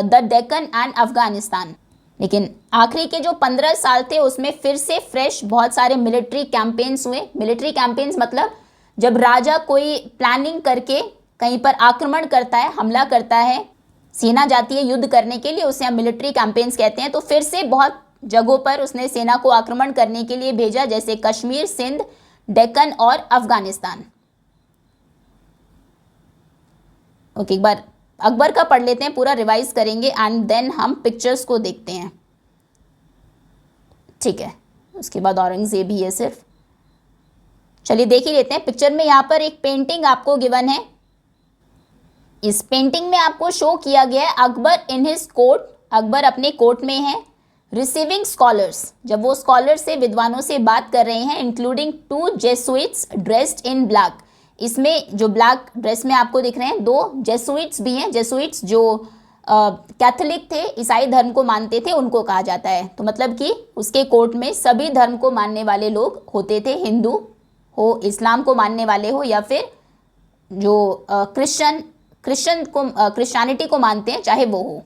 the Deccan and Afghanistan. लेकिन आखिरी के जो 15 साल थे उसमें फिर से फ्रेश बहुत सारे मिलिट्री कैंपेन्स हुए। मिलिट्री कैंपेन्स मतलब जब राजा कोई प्लानिंग करके कहीं पर आक्रमण करता है, हमला करता है, सेना जाती है युद्ध करने के लिए, उसे हम मिलिट्री कैंपेन्स कहते हैं। तो फिर से बहुत जगहों पर उसने सेना को आक्रमण करने के लिए भेजा, जैसे कश्मीर, सिंध, डेक्कन और अफगानिस्तान। ओके, एक बार अकबर का पढ़ लेते हैं, पूरा रिवाइज करेंगे एंड देन हम पिक्चर्स को देखते हैं, ठीक है। उसके बाद औरंगजेब ही है सिर्फ। चलिए देख ही लेते हैं। पिक्चर में यहाँ पर एक पेंटिंग आपको गिवन है। इस पेंटिंग में आपको शो किया गया है Akbar in his court, Akbar अपने कोर्ट में है। रिसीविंग स्कॉलर्स, जब वो स्कॉलर से, विद्वानों से बात कर रहे हैं, including 2 Jesuits dressed in black. इसमें जो ब्लैक ड्रेस में आपको दिख रहे हैं 2 जेसुइट्स भी हैं। जेसुइट्स जो कैथोलिक थे, ईसाई धर्म को मानते थे, उनको कहा जाता है। तो मतलब कि उसके कोर्ट में सभी धर्म को मानने वाले लोग होते थे, हिंदू हो, इस्लाम को मानने वाले हो, या फिर जो क्रिश्चियनिटी को मानते हैं, चाहे वो हो।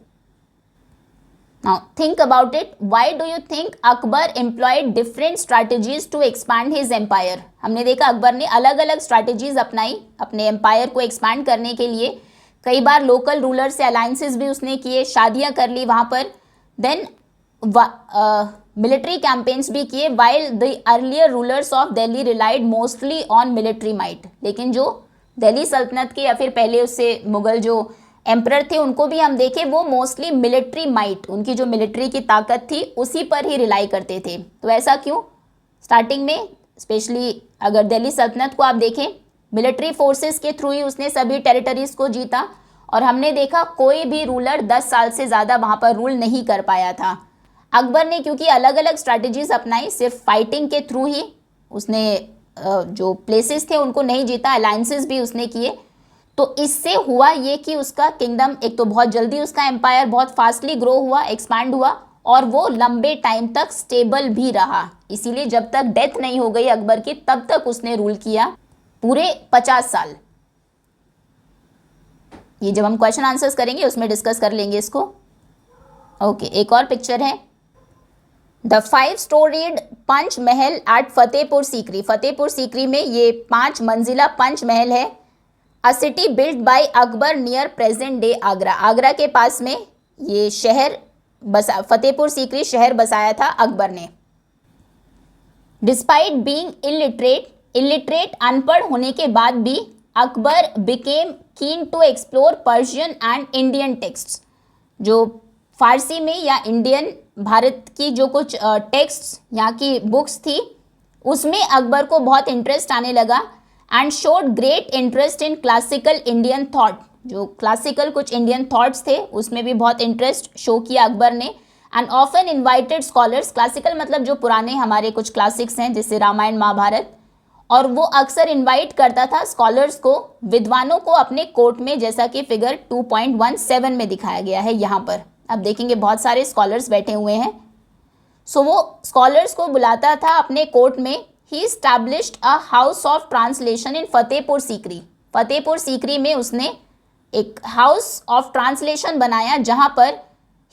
Now think about it. Why do you think Akbar employed different strategies to expand his empire? हमने देखा अकबर ने अलग अलग स्ट्रैटेजीज अपनाई अपने एम्पायर को एक्सपैंड करने के लिए. कई बार लोकल रूलर से अलायंसेस भी उसने किए, शादियां कर ली वहां पर. देन मिलिट्री कैंपेन्स भी किए. While the earlier rulers of Delhi relied mostly on military might. लेकिन जो दिल्ली सल्तनत के या फिर पहले उससे मुगल जो एम्परर थे उनको भी हम देखें, वो मोस्टली मिलिट्री माइट, उनकी जो मिलिट्री की ताकत थी उसी पर ही रिलाई करते थे. तो ऐसा क्यों? स्टार्टिंग में स्पेशली अगर दिल्ली सल्तनत को आप देखें, मिलिट्री फोर्सेस के थ्रू ही उसने सभी टेरिटरीज को जीता. और हमने देखा कोई भी रूलर 10 साल से ज़्यादा वहाँ पर रूल नहीं कर पाया था. अकबर ने क्योंकि अलग अलग स्ट्रैटेजीज अपनाई, सिर्फ फाइटिंग के थ्रू ही उसने जो प्लेसेस थे उनको नहीं जीता, अलायंसेस भी उसने किए. तो इससे हुआ ये कि उसका किंगडम एक तो बहुत जल्दी उसका एम्पायर बहुत फास्टली ग्रो हुआ, एक्सपैंड हुआ, और वो लंबे टाइम तक स्टेबल भी रहा. इसीलिए जब तक डेथ नहीं हो गई अकबर की तब तक उसने रूल किया, पूरे 50 साल. ये जब हम क्वेश्चन आंसर्स करेंगे उसमें डिस्कस कर लेंगे इसको. ओके, एक और पिक्चर है. The 5 storeyed punch Mahal eight Fatehpur Sikri. Fatehpur Sikri में ये 5 मंजिला पंच महल है. अ city built by Akbar near present day Agra. Agra के पास में ये शहर बसा, फतेहपुर सीकरी शहर बसाया था अकबर ने. डिस्पाइट बीइंग इलिटरेट अनपढ़ होने के बाद भी Akbar became keen to explore Persian and Indian texts. जो फारसी में या इंडियन भारत की जो कुछ टेक्स्ट्स यहाँ की बुक्स थी उसमें अकबर को बहुत इंटरेस्ट आने लगा. And showed great interest in classical Indian thought. जो क्लासिकल कुछ इंडियन थॉट्स थे उसमें भी बहुत इंटरेस्ट शो किया अकबर ने. And often invited scholars. Classical मतलब जो पुराने हमारे कुछ क्लासिक्स हैं जैसे रामायण महाभारत, और वो अक्सर इन्वाइट करता था स्कॉलर्स को, विद्वानों को अपने कोर्ट में, जैसा कि फिगर 2.17 में दिखाया गया है यहाँ पर. अब देखेंगे बहुत सारे स्कॉलर्स बैठे हुए हैं. सो वो स्कॉलर्स को बुलाता था अपने कोर्ट में. He established a house of translation in Fatehpur Sikri. Fatehpur Sikri में उसने एक हाउस ऑफ ट्रांसलेशन बनाया जहाँ पर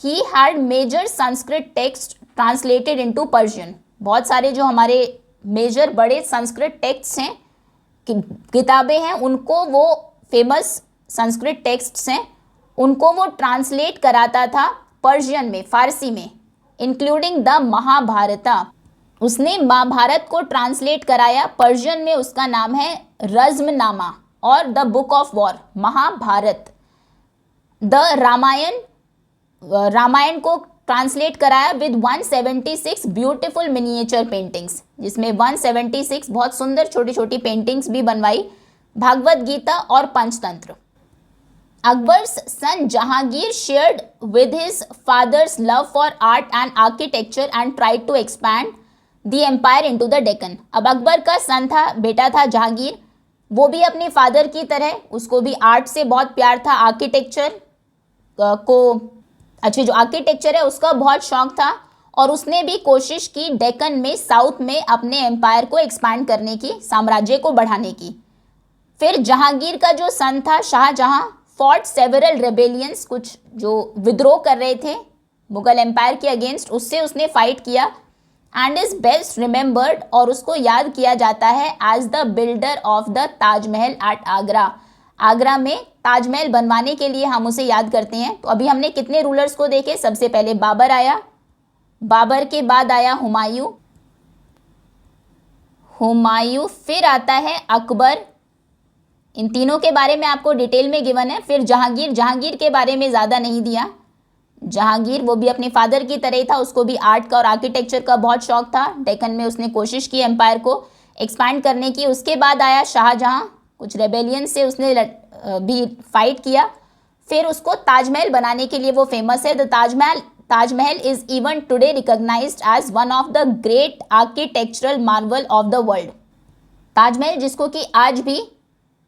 he had major Sanskrit text translated into Persian. बहुत सारे जो हमारे मेजर बड़े संस्कृत टेक्स्ट हैं, किताबें हैं, उनको वो फेमस संस्कृत टेक्स्ट्स हैं, उनको वो ट्रांसलेट कराता था पर्शियन में, फारसी में, इंक्लूडिंग द महाभारता. उसने महाभारत को ट्रांसलेट कराया. पर्शियन में उसका नाम है रज़्मनामा और the book of war, Mahabharata. The Ramayana को ट्रांसलेट कराया विद 176 ब्यूटिफुल मिनिएचर पेंटिंग्स, जिसमें 176 बहुत सुंदर छोटी छोटी पेंटिंग्स भी बनवाई. भागवत गीता और Panchatantra. Akbar's son Jahangir shared with his father's love for art and architecture and tried to expand the empire into the Deccan. अब अकबर का सन था, बेटा था जहांगीर, वो भी अपने फादर की तरह, उसको भी आर्ट से बहुत प्यार था, आर्किटेक्चर जो आर्किटेक्चर है उसका बहुत शौक था, और उसने भी कोशिश की डेक्कन में, साउथ में अपने एम्पायर को एक्सपैंड करने की, साम्राज्य को बढ़ाने की. फिर जहांगीर का जो सन था शाहजहां फॉट सेवरल रेबेलियंस, कुछ जो विद्रोह कर रहे थे मुगल एम्पायर के अगेंस्ट, उससे उसने फाइट किया. एंड इज बेस्ट रिमेंबर्ड, और उसको याद किया जाता है as the builder of the Taj Mahal at Agra. Agra में ताजमहल बनवाने के लिए हम उसे याद करते हैं. तो अभी हमने कितने रूलर्स को देखे? सबसे पहले बाबर आया, बाबर के बाद आया हुमायूं, फिर आता है अकबर. इन तीनों के बारे में आपको डिटेल में गिवन है. फिर जहांगीर के बारे में ज़्यादा नहीं दिया. जहांगीर वो भी अपने फादर की तरह था, उसको भी आर्ट का और आर्किटेक्चर का बहुत शौक था. डेक्कन में उसने कोशिश की एम्पायर को एक्सपैंड करने की. उसके बाद आया शाहजहां, कुछ रेबेलियन से उसने भी फाइट किया. फिर उसको ताजमहल बनाने के लिए वो फेमस है. The Taj Mahal is even today recognized as one of the great architectural marvel of the world. Taj Mahal जिसको कि आज भी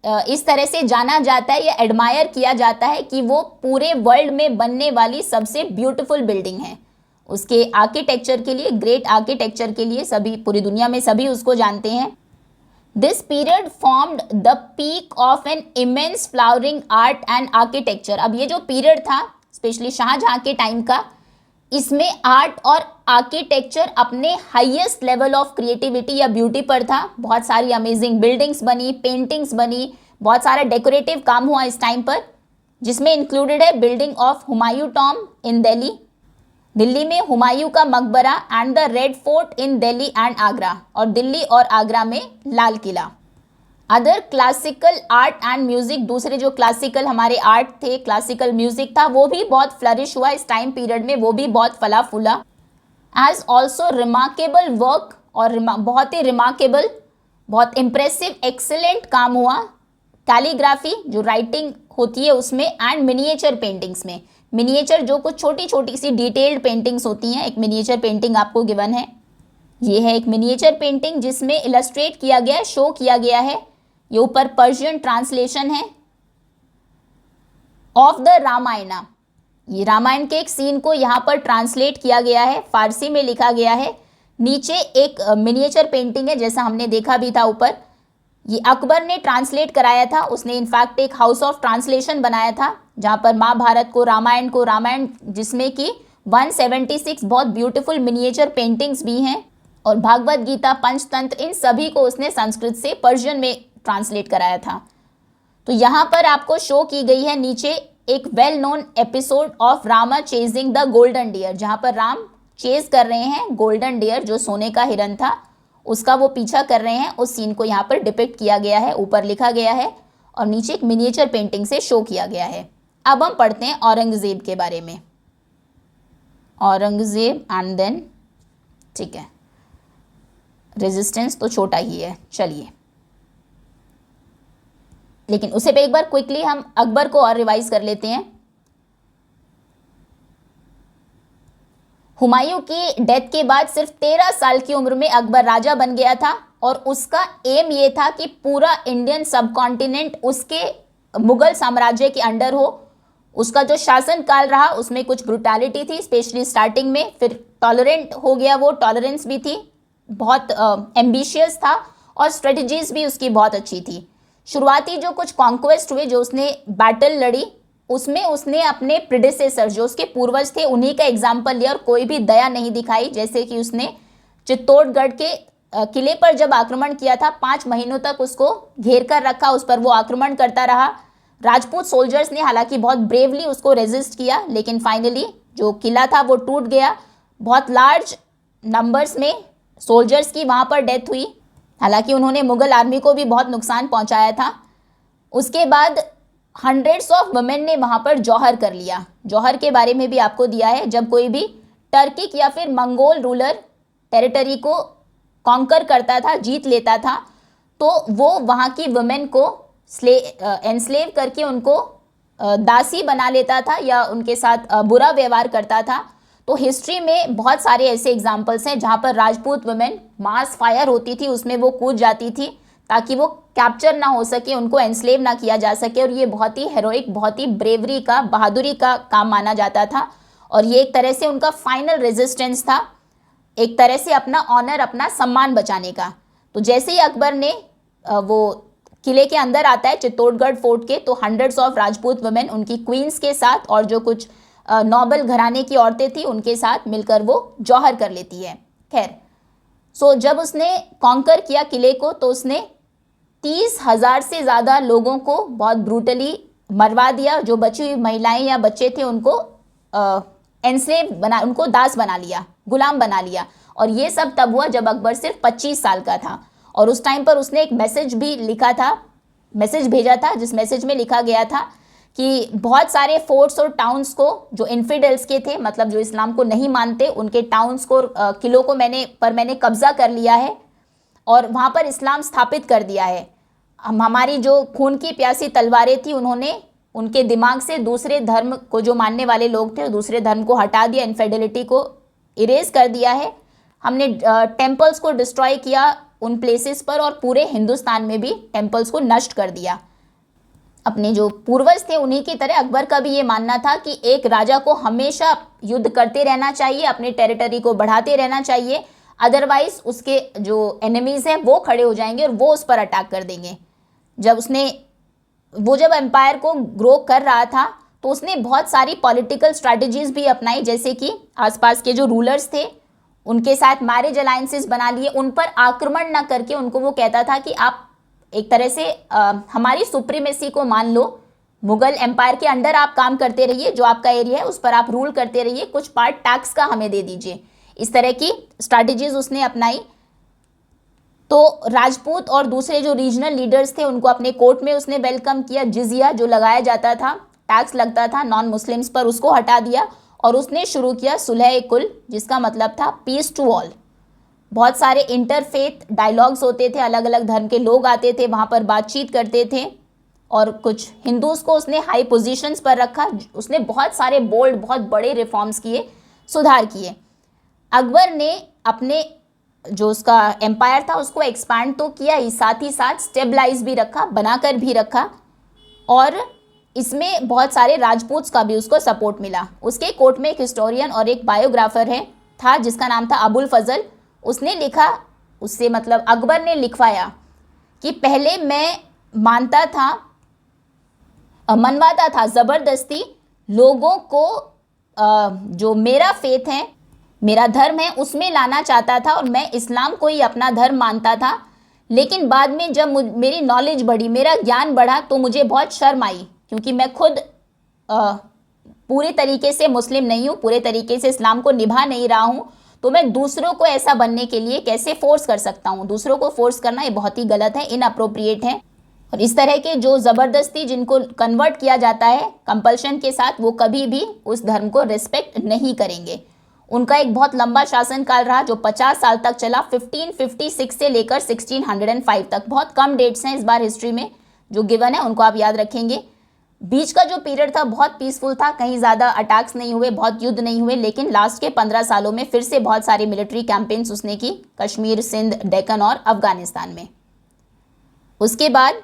इस तरह से जाना जाता है या एडमायर किया जाता है कि वो पूरे वर्ल्ड में बनने वाली सबसे ब्यूटीफुल बिल्डिंग है. उसके आर्किटेक्चर के लिए, ग्रेट आर्किटेक्चर के लिए सभी, पूरी दुनिया में सभी उसको जानते हैं. This period formed the peak of an immense flowering art and architecture. अब ये जो पीरियड था स्पेशली शाहजहां के टाइम का, इसमें आर्ट और आर्किटेक्चर अपने हाईएस्ट लेवल ऑफ क्रिएटिविटी या ब्यूटी पर था। बहुत सारी अमेजिंग बिल्डिंग्स बनी, पेंटिंग्स बनी, बहुत सारा डेकोरेटिव काम हुआ इस टाइम पर, जिसमें इंक्लूडेड है building of Humayun tomb in Delhi, Delhi में हुमायूं का मकबरा, and the red fort in Delhi and Agra, और दिल्ली और आगरा में लाल किला। Other classical art and music, दूसरे जो क्लासिकल हमारे आर्ट थे, क्लासिकल म्यूजिक था, वो भी बहुत फ्लरिश हुआ इस टाइम पीरियड में, वो भी बहुत फला फूला। एज ऑल्सो रिमार्केबल वर्क, और बहुत ही रिमार्केबल, बहुत इम्प्रेसिव, एक्सेलेंट काम हुआ कैलीग्राफी जो राइटिंग होती है उसमें, एंड मिनिएचर पेंटिंग्स में। मिनिएचर जो कुछ छोटी छोटी सी डिटेल्ड पेंटिंग्स होती हैं, एक मिनिएचर पेंटिंग आपको गिवन है, ये है एक मिनिएचर पेंटिंग जिसमें इलस्ट्रेट किया गया है, शो किया गया है। ये ऊपर पर्शियन ट्रांसलेशन है ऑफ द रामायणा, ये रामायण के एक सीन को यहाँ पर ट्रांसलेट किया गया है, फारसी में लिखा गया है। नीचे एक मिनिएचर पेंटिंग है जैसा हमने देखा भी था ऊपर, ये अकबर ने ट्रांसलेट कराया था, उसने इनफैक्ट एक हाउस ऑफ ट्रांसलेशन बनाया था जहाँ पर महाभारत को रामायण जिसमें कि 176 बहुत ब्यूटीफुल मिनिएचर पेंटिंग्स भी हैं, और भागवत गीता, पंचतंत्र, इन सभी को उसने संस्कृत से पर्शियन में ट्रांसलेट कराया था। तो यहाँ पर आपको शो की गई है नीचे एक well known episode of Rama chasing the golden deer, जहाँ पर राम चेज कर रहे हैं गोल्डन डियर जो सोने का हिरन था, उसका वो पीछा कर रहे हैं, उस सीन को यहाँ पर डिपिक्ट किया गया है, ऊपर लिखा गया है और नीचे एक मिनिएचर पेंटिंग से शो किया गया है। अब हम पढ़ते हैं औरंगजेब के बारे में, औरंगजेब एंड देन, ठीक है, रेजिस्टेंस तो छोटा ही है, चलिए, लेकिन उससे पे एक बार क्विकली हम अकबर को और रिवाइज कर लेते हैं। हुमायूं की डेथ के बाद सिर्फ 13 साल की उम्र में अकबर राजा बन गया था, और उसका एम ये था कि पूरा इंडियन सब कॉन्टिनेंट उसके मुगल साम्राज्य के अंडर हो। उसका जो शासन काल रहा उसमें कुछ ब्रुटैलिटी थी, स्पेशली स्टार्टिंग में, फिर टॉलरेंट हो गया, वो टॉलरेंस भी थी, बहुत एम्बिशियस था, और स्ट्रेटजीज भी उसकी बहुत अच्छी थी। शुरुआती जो कुछ कॉन्क्वेस्ट हुए, जो उसने बैटल लड़ी, उसमें उसने अपने प्रिडेसेसर जो उसके पूर्वज थे उन्हीं का एग्जाम्पल लिया और कोई भी दया नहीं दिखाई। जैसे कि उसने चित्तौड़गढ़ के किले पर जब आक्रमण किया था, 5 महीनों तक उसको घेर कर रखा, उस पर वो आक्रमण करता रहा। राजपूत सोल्जर्स ने हालांकि बहुत ब्रेवली उसको रेजिस्ट किया, लेकिन फाइनली जो किला था वो टूट गया। बहुत लार्ज नंबर्स में सोल्जर्स की वहाँ पर डेथ हुई, हालांकि उन्होंने मुगल आर्मी को भी बहुत नुकसान पहुँचाया था। उसके बाद हंड्रेड्स ऑफ वुमेन ने वहाँ पर जौहर कर लिया। जौहर के बारे में भी आपको दिया है, जब कोई भी टर्किक या फिर मंगोल रूलर टेरिटरी को कॉन्कर करता था, जीत लेता था, तो वो वहाँ की वुमेन को एनस्लेव करके उनको दासी बना लेता था या उनके साथ बुरा व्यवहार करता था। तो हिस्ट्री में बहुत सारे ऐसे एग्जाम्पल्स हैं जहाँ पर राजपूत वुमेन, मास फायर होती थी उसमें वो कूद जाती थी ताकि वो कैप्चर ना हो सके, उनको एनस्लेव ना किया जा सके, और ये बहुत ही हेरोइक, बहुत ही ब्रेवरी का, बहादुरी का काम माना जाता था। और ये एक तरह से उनका फाइनल रेजिस्टेंस था, एक तरह से अपना ऑनर, अपना सम्मान बचाने का। तो जैसे ही अकबर ने वो किले के अंदर आता है चित्तौड़गढ़ फोर्ट के, तो हंड्रेड्स ऑफ राजपूत वुमेन उनकी क्वींस के साथ और जो कुछ नोबल घराने की औरतें थी उनके साथ मिलकर वो जौहर कर लेती है। खैर, सो जब उसने कॉन्कर किया किले को, तो उसने 30,000 से ज़्यादा लोगों को बहुत ब्रूटली मरवा दिया। जो बची हुई महिलाएं या बच्चे थे उनको एनस्लेव बना, उनको दास बना लिया, गुलाम बना लिया। और ये सब तब हुआ जब अकबर सिर्फ 25 साल का था। और उस टाइम पर उसने एक मैसेज भी लिखा था, मैसेज भेजा था, जिस मैसेज में लिखा गया था कि बहुत सारे फोर्ट्स और टाउन्स को जो इन्फिडेल्स के थे, मतलब जो इस्लाम को नहीं मानते, उनके टाउन्स को, किलों को मैंने कब्जा कर लिया है और वहाँ पर इस्लाम स्थापित कर दिया है। हमारी जो खून की प्यासी तलवारें थी, उन्होंने उनके दिमाग से दूसरे धर्म को जो मानने वाले लोग थे दूसरे धर्म को हटा दिया, इनफिडेलिटी को इरेज कर दिया है। हमने टेम्पल्स को डिस्ट्रॉय किया उन प्लेसेस पर, और पूरे हिंदुस्तान में भी टेम्पल्स को नष्ट कर दिया। अपने जो पूर्वज थे उन्हीं की तरह अकबर का भी ये मानना था कि एक राजा को हमेशा युद्ध करते रहना चाहिए, अपने टेरिटरी को बढ़ाते रहना चाहिए, अदरवाइज उसके जो एनिमीज हैं वो खड़े हो जाएंगे और वो उस पर अटैक कर देंगे। जब एम्पायर को ग्रो कर रहा था, तो उसने बहुत सारी पॉलिटिकल स्ट्रैटेजीज भी अपनाई, जैसे कि आसपास के जो रूलर्स थे उनके साथ मैरिज अलायंसेस बना लिए, उन पर आक्रमण ना करके उनको वो कहता था कि आप एक तरह से हमारी सुप्रीमेसी को मान लो, मुगल एम्पायर के अंडर आप काम करते रहिए, जो आपका एरिया है उस पर आप रूल करते रहिए, कुछ पार्ट टैक्स का हमें दे दीजिए। इस तरह की स्ट्रैटेजीज उसने अपनाई। तो राजपूत और दूसरे जो रीजनल लीडर्स थे उनको अपने कोर्ट में उसने वेलकम किया। जिजिया जो लगाया जाता था, टैक्स लगता था नॉन मुस्लिम्स पर, उसको हटा दिया और उसने शुरू किया सुलह कुल, जिसका मतलब था पीस टू ऑल। बहुत सारे इंटरफेथ डायलॉग्स होते थे, अलग अलग धर्म के लोग आते थे, वहाँ पर बातचीत करते थे, और कुछ हिंदूज़ को उसने हाई पोजीशंस पर रखा। उसने बहुत सारे बोल्ड, बहुत बड़े रिफॉर्म्स किए, सुधार किए। अकबर ने अपने जो उसका एम्पायर था उसको एक्सपैंड तो किया ही, साथ ही साथ स्टेबलाइज भी रखा, बनाकर भी रखा, और इसमें बहुत सारे राजपूत्स का भी उसको सपोर्ट मिला। उसके कोर्ट में एक हिस्टोरियन और एक बायोग्राफर था जिसका नाम था अबुल फजल। उसने लिखा, उससे मतलब अकबर ने लिखवाया कि पहले मैं मानता था, मनवाता था ज़बरदस्ती लोगों को, जो मेरा फेथ है, मेरा धर्म है, उसमें लाना चाहता था, और मैं इस्लाम को ही अपना धर्म मानता था। लेकिन बाद में जब मेरी नॉलेज बढ़ी, मेरा ज्ञान बढ़ा, तो मुझे बहुत शर्म आई, क्योंकि मैं खुद पूरे तरीके से मुस्लिम नहीं हूँ, पूरे तरीके से इस्लाम को निभा नहीं रहा हूँ, तो मैं दूसरों को ऐसा बनने के लिए कैसे फोर्स कर सकता हूँ। दूसरों को फोर्स करना ये बहुत ही गलत है, इनअप्रोप्रिएट है। और इस तरह के जो ज़बरदस्ती जिनको कन्वर्ट किया जाता है कंपल्शन के साथ, वो कभी भी उस धर्म को रिस्पेक्ट नहीं करेंगे। उनका एक बहुत लंबा शासनकाल रहा जो 50 साल तक चला, 1556 से लेकर 1605 तक। बहुत कम डेट्स हैं इस बार हिस्ट्री में जो गिवन है, उनको आप याद रखेंगे। बीच का जो पीरियड था बहुत पीसफुल था, कहीं ज़्यादा अटैक्स नहीं हुए, बहुत युद्ध नहीं हुए, लेकिन लास्ट के 15 सालों में फिर से बहुत सारी मिलिट्री कैंपेन्स उसने की, कश्मीर, सिंध, डेक्कन और अफगानिस्तान में। उसके बाद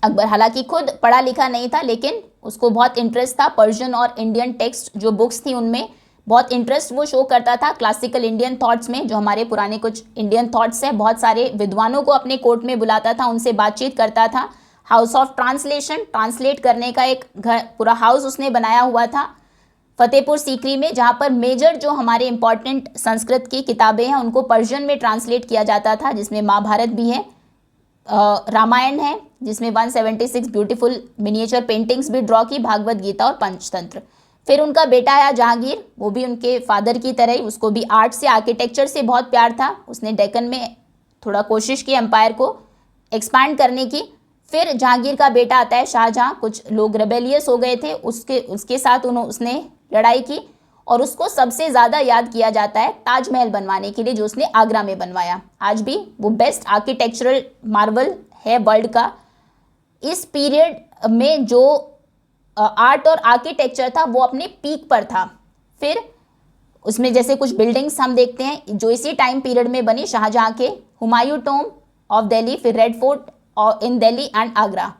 अकबर हालांकि खुद पढ़ा लिखा नहीं था, लेकिन उसको बहुत इंटरेस्ट था पर्शियन और इंडियन टेक्स्ट जो बुक्स थी उनमें बहुत इंटरेस्ट वो शो करता था, क्लासिकल इंडियन थॉट्स में, जो हमारे पुराने कुछ इंडियन थॉट्स हैं। बहुत सारे विद्वानों को अपने कोर्ट में बुलाता था, उनसे बातचीत करता था। हाउस ऑफ ट्रांसलेशन, ट्रांसलेट करने का एक घर, पूरा हाउस उसने बनाया हुआ था फतेहपुर सीकरी में, जहाँ पर मेजर जो हमारे इंपॉर्टेंट संस्कृत की किताबें हैं उनको पर्शियन में ट्रांसलेट किया जाता था, जिसमें महाभारत भी है, रामायण है जिसमें 176 ब्यूटीफुल मिनिएचर पेंटिंग्स भी ड्रॉ की, भागवत गीता और पंचतंत्र। फिर उनका बेटा आया जहांगीर, वो भी उनके फादर की तरह ही, उसको भी आर्ट से, आर्किटेक्चर से बहुत प्यार था। उसने डेक्कन में थोड़ा कोशिश की एम्पायर को एक्सपैंड करने की। फिर जहांगीर का बेटा आता है शाहजहां, कुछ लोग रेबेलियस हो गए थे, उसके साथ उसने लड़ाई की, और उसको सबसे ज़्यादा याद किया जाता है ताजमहल बनवाने के लिए जो उसने आगरा में बनवाया। आज भी वो बेस्ट आर्किटेक्चरल मार्वल है वर्ल्ड का। इस पीरियड में जो आर्ट और आर्किटेक्चर था वो अपने पीक पर था। फिर उसमें जैसे कुछ बिल्डिंग्स हम देखते हैं जो इसी टाइम पीरियड में बनी, शाहजहां के हुमायूं टॉम ऑफ दिल्ली, फिर red fort in Delhi and Agra.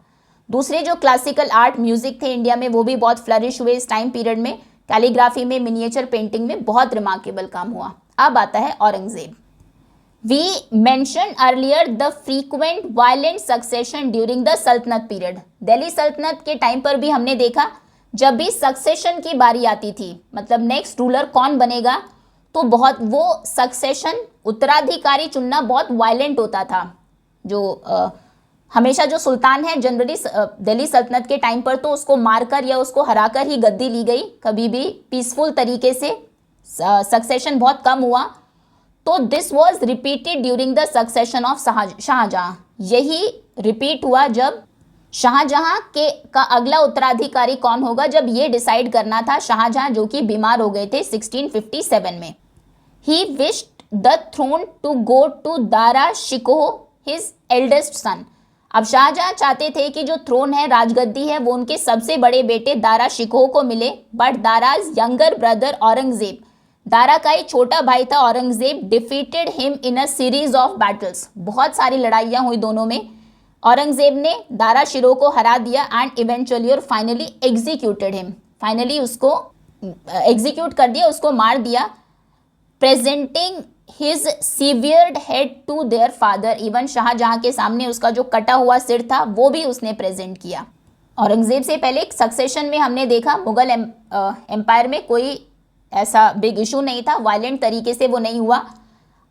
दूसरे जो क्लासिकल आर्ट म्यूजिक थे इंडिया में वो भी बहुत फ्लरिश हुए इस टाइम पीरियड में। कैलीग्राफी में, मिनिएचर पेंटिंग में बहुत रिमार्केबल काम हुआ। अब आता है Aurangzeb. We mentioned earlier the frequent violent succession during the सल्तनत पीरियड। दिल्ली सल्तनत के टाइम पर भी हमने देखा जब भी सक्सेशन की बारी आती थी, मतलब नेक्स्ट रूलर कौन बनेगा, तो बहुत वो सक्सेशन, उत्तराधिकारी चुनना बहुत वायलेंट होता था। जो हमेशा जो सुल्तान है जनरली दिल्ली सल्तनत के टाइम पर तो उसको मारकर या उसको हराकर ही गद्दी ली गई, कभी भी पीसफुल तरीके से सक्सेशन बहुत कम हुआ। तो this was repeated during the succession of Shah Jahan. यही रिपीट हुआ जब शाहजहां का अगला उत्तराधिकारी कौन होगा, जब ये डिसाइड करना था शाहजहां जो कि बीमार हो गए थे 1657 में। He wished the throne to go to Dara Shikoh his eldest son. अब शाहजहां चाहते थे कि जो थ्रोन है, राजगद्दी है, वो उनके सबसे बड़े बेटे दारा शिकोह को मिले, but Daraz younger brother Aurangzeb, Dara का ही छोटा भाई था Aurangzeb, defeated him in a series of battles. बहुत सारी लड़ाइयाँ हुई दोनों में। औरंगजेब ने दारा शिकोह को हरा दिया एंड इवेंचुअली और फाइनली एग्जीक्यूटेड हिम, फाइनली उसको एग्जीक्यूट कर दिया, उसको मार दिया। Presenting his severed head to their father, even Shahjahan के सामने उसका जो कटा हुआ सिर था वो भी उसने प्रेजेंट किया। औरंगजेब से पहले एक सक्सेशन में हमने देखा मुगल एम्पायर में कोई ऐसा बिग इशू नहीं था, वायलेंट तरीके से वो नहीं हुआ।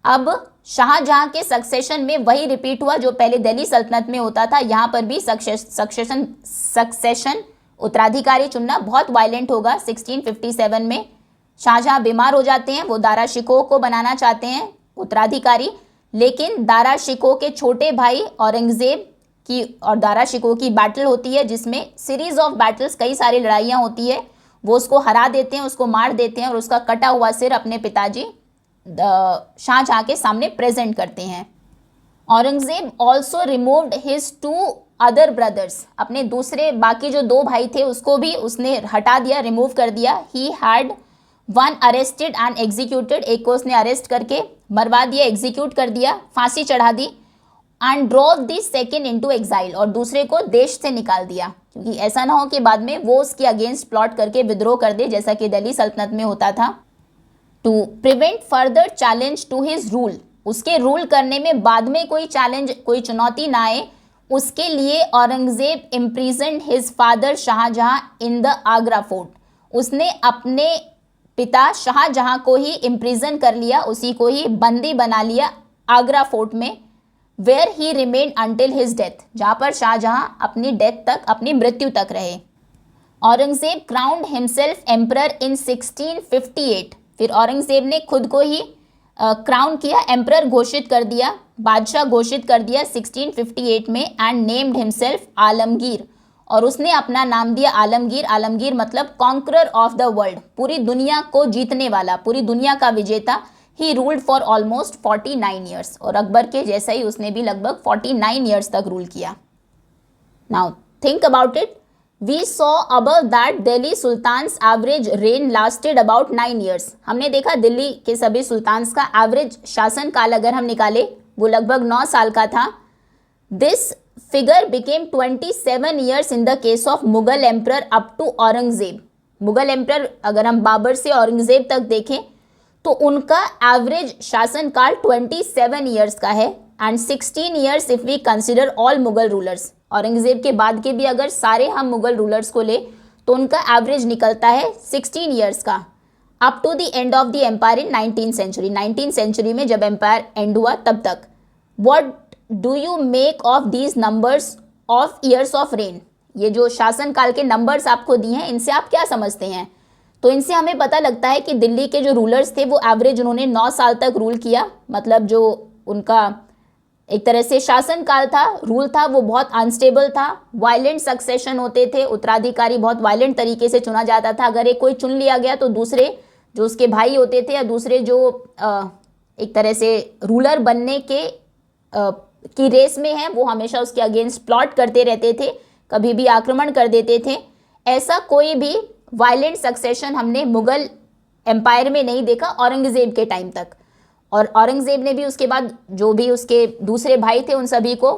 अब शाहजहां के सक्सेशन में वही रिपीट हुआ जो पहले दिल्ली सल्तनत में होता था। यहाँ पर भी सक्सेशन उत्तराधिकारी चुनना बहुत वायलेंट होगा। 1657 में शाहजहां बीमार हो जाते हैं, वो दारा शिकोह को बनाना चाहते हैं उत्तराधिकारी, लेकिन दारा शिकोह के छोटे भाई औरंगजेब की और दारा शिकोह की बैटल होती है, जिसमें सीरीज ऑफ बैटल्स, कई सारी लड़ाइयाँ होती है। वो उसको हरा देते हैं, उसको मार देते हैं और उसका कटा हुआ सिर अपने पिताजी शाहजहां के सामने प्रेजेंट करते हैं। Aurangzeb also removed his 2 other brothers, अपने दूसरे बाकी जो 2 भाई थे उसको भी उसने हटा दिया, रिमूव कर दिया। He had 1 arrested and executed, एक को उसने अरेस्ट करके मरवा दिया, एग्जीक्यूट कर दिया, फांसी चढ़ा दी। And drove the second into exile, और दूसरे को देश से निकाल दिया, क्योंकि ऐसा ना हो कि बाद में वो उसके अगेंस्ट प्लॉट करके विद्रोह कर दे, जैसा कि दिल्ली सल्तनत में होता था। To prevent further challenge to his rule, उसके रूल करने में बाद में कोई चैलेंज, कोई चुनौती ना आए, उसके लिए Aurangzeb imprisoned his father Shah Jahan in the Agra fort, उसने अपने पिता शाहजहां को ही इम्प्रिजन कर लिया, उसी को ही बंदी बना लिया आगरा फोर्ट में। Where he remained until his death, जहाँ पर शाहजहां अपनी डेथ तक, अपनी मृत्यु तक रहे। औरंगजेब क्राउंड हिमसेल्फ एम्परर इन 1658, फिर औरंगजेब ने खुद को ही क्राउन किया, एम्परर घोषित कर दिया, बादशाह घोषित कर दिया 1658 में। एंड नेम्ड हिमसेल्फ आलमगीर, और उसने अपना नाम दिया आलमगीर। आलमगीर मतलब कॉन्करर ऑफ द वर्ल्ड, पूरी दुनिया को जीतने वाला, पूरी दुनिया का विजेता। He ruled for almost 49 years, और अकबर के जैसा ही उसने भी लगभग 49 ईयर्स तक रूल किया। Now think about it, we saw above that Delhi sultans average reign lasted about 9 years. हमने देखा दिल्ली के सभी सुल्तान्स का एवरेज शासन काल अगर हम निकाले वो लगभग 9 साल का था। This figure became 27 years in the case of Mughal emperor up to Aurangzeb. Mughal emperor अगर हम बाबर से औरंगजेब तक देखें तो उनका एवरेज शासन काल 27 ईयर्स का है। And 16 years if we consider all Mughal rulers, Aurangzeb के बाद के भी अगर सारे हम मुगल रूलर्स को ले तो उनका एवरेज निकलता है 16 ईयर्स का, up to the end of the empire in 19th century. 19th century में जब एम्पायर एंड हुआ तब तक। What do you make of these numbers of years of reign, ये जो शासन काल के नंबर्स आपको दिए हैं इनसे आप क्या समझते हैं? तो इनसे हमें पता लगता है कि दिल्ली के जो रूलर्स थे वो एवरेज उन्होंने 9 साल तक रूल किया, मतलब जो उनका एक तरह से शासन काल था, रूल था, वो बहुत अनस्टेबल था। वायलेंट सक्सेशन होते थे, उत्तराधिकारी बहुत वायलेंट तरीके से चुना जाता था। अगर एक कोई चुन लिया गया तो दूसरे जो उसके भाई होते थे या दूसरे जो एक तरह से रूलर बनने की रेस में हैं वो हमेशा उसके अगेंस्ट प्लॉट करते रहते थे, कभी भी आक्रमण कर देते थे। ऐसा कोई भी वायलेंट सक्सेशन हमने मुगल एम्पायर में नहीं देखा औरंगजेब के टाइम तक। और औरंगजेब ने भी उसके बाद जो भी उसके दूसरे भाई थे उन सभी को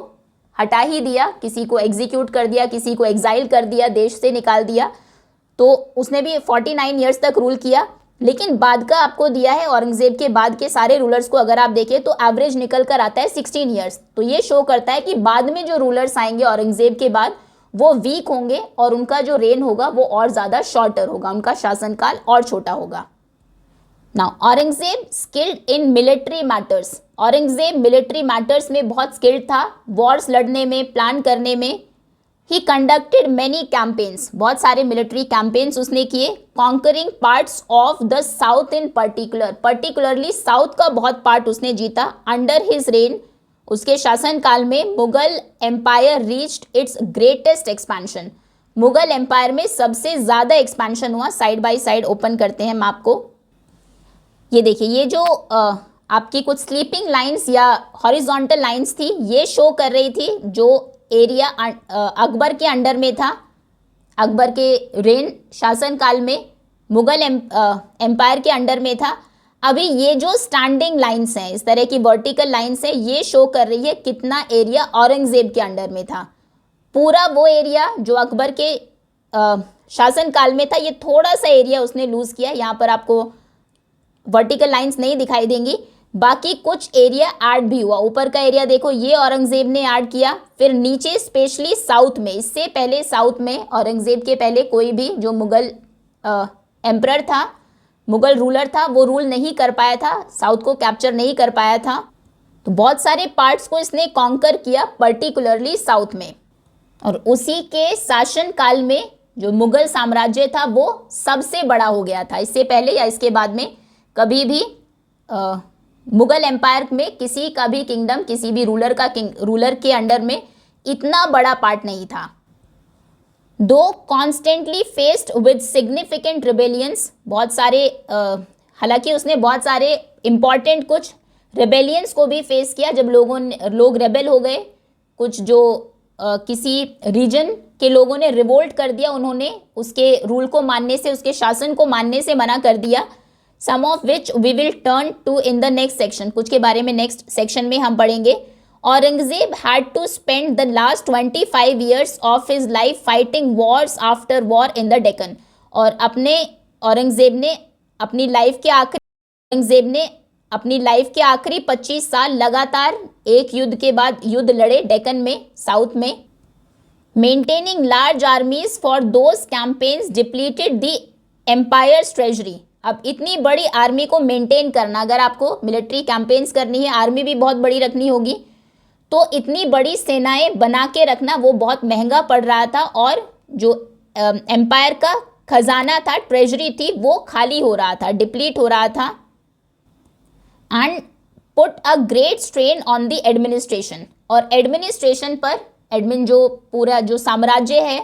हटा ही दिया, किसी को एग्जीक्यूट कर दिया, किसी को एग्जाइल कर दिया, देश से निकाल दिया। तो उसने भी 49 ईयर्स तक रूल किया। लेकिन बाद का आपको दिया है, औरंगजेब के बाद के सारे रूलर्स को अगर आप देखें तो एवरेज निकल कर आता है 16 ईयर्स। तो ये शो करता है कि बाद में जो रूलर्स आएंगे औरंगजेब के बाद वो वीक होंगे और उनका जो रेन होगा वो और ज़्यादा शॉर्टर होगा, उनका शासनकाल और छोटा होगा। Now Aurangzeb skilled in military matters, Aurangzeb military matters में बहुत स्किल्ड था, वॉर्स लड़ने में, प्लान करने में। ही कंडक्टेड मैनी कैंपेन्स, बहुत सारे मिलिट्री कैंपेन्स उसने किए। Conquering parts of the south in particularly south का बहुत पार्ट उसने जीता। अंडर हिज रेन, उसके शासनकाल में Mughal empire reached its greatest expansion, Mughal empire में सबसे ज़्यादा एक्सपेंशन हुआ। साइड बाय साइड ओपन करते हैं हम आपको, ये देखिए, ये जो आपकी कुछ स्लीपिंग लाइंस या हॉरिजॉन्टल लाइंस थी ये शो कर रही थी जो एरिया अकबर के अंडर में था, अकबर के रेन शासनकाल में मुगल एम्पायर के अंडर में था। अभी ये जो स्टैंडिंग लाइंस हैं, इस तरह की वर्टिकल लाइंस हैं, ये शो कर रही है कितना एरिया औरंगजेब के अंडर में था। पूरा वो एरिया जो अकबर के शासनकाल में था, ये थोड़ा सा एरिया उसने लूज़ किया। यहाँ पर आपको वर्टिकल लाइंस नहीं दिखाई देंगी, बाकी कुछ एरिया ऐड भी हुआ। ऊपर का एरिया देखो, ये औरंगजेब ने ऐड किया। फिर नीचे स्पेशली साउथ में, इससे पहले साउथ में औरंगजेब के पहले कोई भी जो मुगल एम्परर था, मुगल रूलर था, वो रूल नहीं कर पाया था, साउथ को कैप्चर नहीं कर पाया था। तो बहुत सारे पार्ट्स को इसने कॉन्कर किया, पर्टिकुलरली साउथ में। और उसी के शासन काल में जो मुगल साम्राज्य था वो सबसे बड़ा हो गया था। इससे पहले या इसके बाद में कभी भी मुगल एम्पायर में किसी का भी किंगडम, किसी भी रूलर के अंडर में इतना बड़ा पार्ट नहीं था। दो constantly faced with significant rebellions, बहुत सारे हालांकि उसने बहुत सारे इंपॉर्टेंट कुछ रिबेलियंस को भी फेस किया। जब लोग रेबेल हो गए, कुछ जो किसी रीजन के लोगों ने रिवोल्ट कर दिया, उन्होंने उसके रूल को मानने से, उसके शासन को मानने से मना कर दिया। Some of which we will turn to in the next section, कुछ के बारे में नेक्स्ट सेक्शन में हम पढ़ेंगे। Aurangzeb had to spend the last 25 years of his life fighting wars after war in the Deccan. और औरंगजेब ने अपनी लाइफ के आखिरी 25 साल लगातार एक युद्ध के बाद युद्ध लड़े डेक्कन में, साउथ में। Maintaining large armies for those campaigns depleted the empire's treasury. अब इतनी बड़ी आर्मी को मेंटेन करना, अगर आपको मिलिट्री कैंपेन्स करनी है, आर्मी भी बहुत बड़ी रखनी होगी, तो इतनी बड़ी सेनाएं बना के रखना वो बहुत महंगा पड़ रहा था। और जो एम्पायर का खजाना था, ट्रेजरी थी, वो खाली हो रहा था, डिप्लीट हो रहा था। And put a great strain on the administration, और एडमिनिस्ट्रेशन पर, जो पूरा जो साम्राज्य है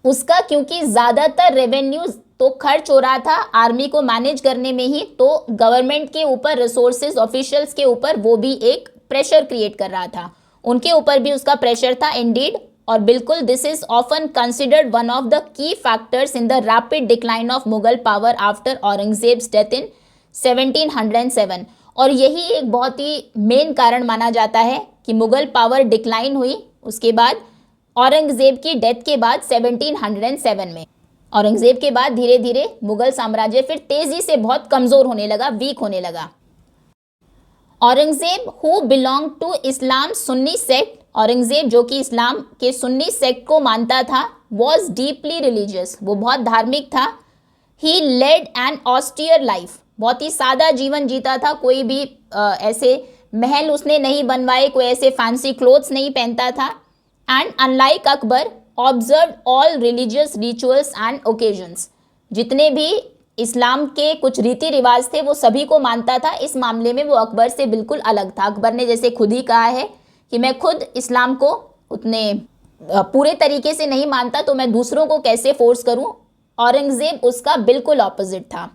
उसका, क्योंकि ज़्यादातर रेवेन्यू तो खर्च हो रहा था आर्मी को मैनेज करने में ही, तो गवर्नमेंट के ऊपर, रिसोर्सेज, ऑफिशियल्स के ऊपर वो भी एक प्रेशर क्रिएट कर रहा था, उनके ऊपर भी उसका प्रेशर था इंडीड। और बिल्कुल this is often considered one of the key factors in the rapid decline of Mughal power after Aurangzeb's death in 1707। और यही एक बहुत ही मेन कारण माना जाता है कि मुगल पावर डिक्लाइन हुई उसके बाद, औरंगजेब की डेथ के बाद 1707 में। औरंगजेब के बाद धीरे धीरे मुगल साम्राज्य फिर तेजी से बहुत कमजोर होने लगा, वीक होने लगा। Aurangzeb who belong to Islam Sunni sect, Aurangzeb जो कि इस्लाम के सुन्नी सेक्ट को मानता था, वॉज डीपली रिलीजियस, वो बहुत धार्मिक था। ही लेड एन ऑस्टियर लाइफ, बहुत ही सादा जीवन जीता था, कोई भी ऐसे महल उसने नहीं बनवाए, कोई ऐसे फैंसी क्लोथ्स नहीं पहनता था। And unlike Akbar observe all religious rituals and occasions, जितने भी इस्लाम के कुछ रीति रिवाज थे वो सभी को मानता था। इस मामले में वो अकबर से बिल्कुल अलग था। अकबर ने जैसे खुद ही कहा है कि मैं खुद इस्लाम को उतने पूरे तरीके से नहीं मानता, तो मैं दूसरों को कैसे फोर्स करूं। औरंगजेब उसका बिल्कुल ऑपोजिट था।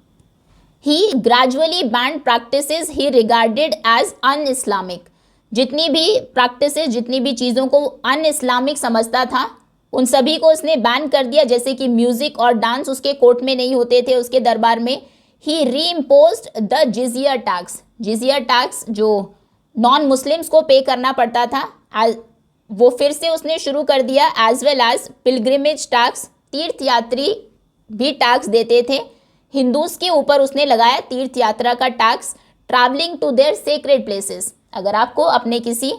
He gradually banned practices he regarded as un Islamic, जितनी भी प्रैक्टिसेस, जितनी भी चीज़ों को अन इस्लामिक समझता था उन सभी को उसने बैन कर दिया। जैसे कि म्यूजिक और डांस उसके कोर्ट में नहीं होते थे, उसके दरबार में। ही रीइम्पोज्ड द जिजिया टैक्स, जिजिया टैक्स जो नॉन मुस्लिम्स को पे करना पड़ता था, वो फिर से उसने शुरू कर दिया। As well as pilgrimage tax, तीर्थयात्री भी टैक्स देते थे, हिंदूज के ऊपर उसने लगाया तीर्थ यात्रा का tax. Travelling to their sacred places, अगर आपको अपने किसी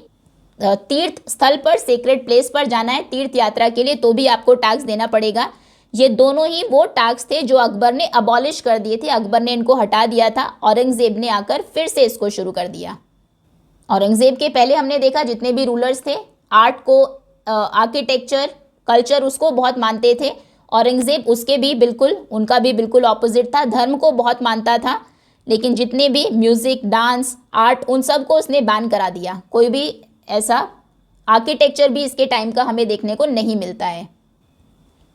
तीर्थ स्थल पर, सेक्रेड प्लेस पर जाना है तीर्थ यात्रा के लिए, तो भी आपको टैक्स देना पड़ेगा। ये दोनों ही वो टैक्स थे जो अकबर ने अबॉलिश कर दिए थे, अकबर ने इनको हटा दिया था। औरंगजेब ने आकर फिर से इसको शुरू कर दिया। औरंगजेब के पहले हमने देखा जितने भी रूलर्स थे, आर्ट को, आर्किटेक्चर, कल्चर उसको बहुत मानते थे। औरंगजेब उसके भी बिल्कुल, उनका भी बिल्कुल ऑपोजिट था, धर्म को बहुत मानता था, लेकिन जितने भी म्यूजिक, डांस, आर्ट, उन सब को उसने बैन करा दिया। कोई भी ऐसा आर्किटेक्चर भी इसके टाइम का हमें देखने को नहीं मिलता है।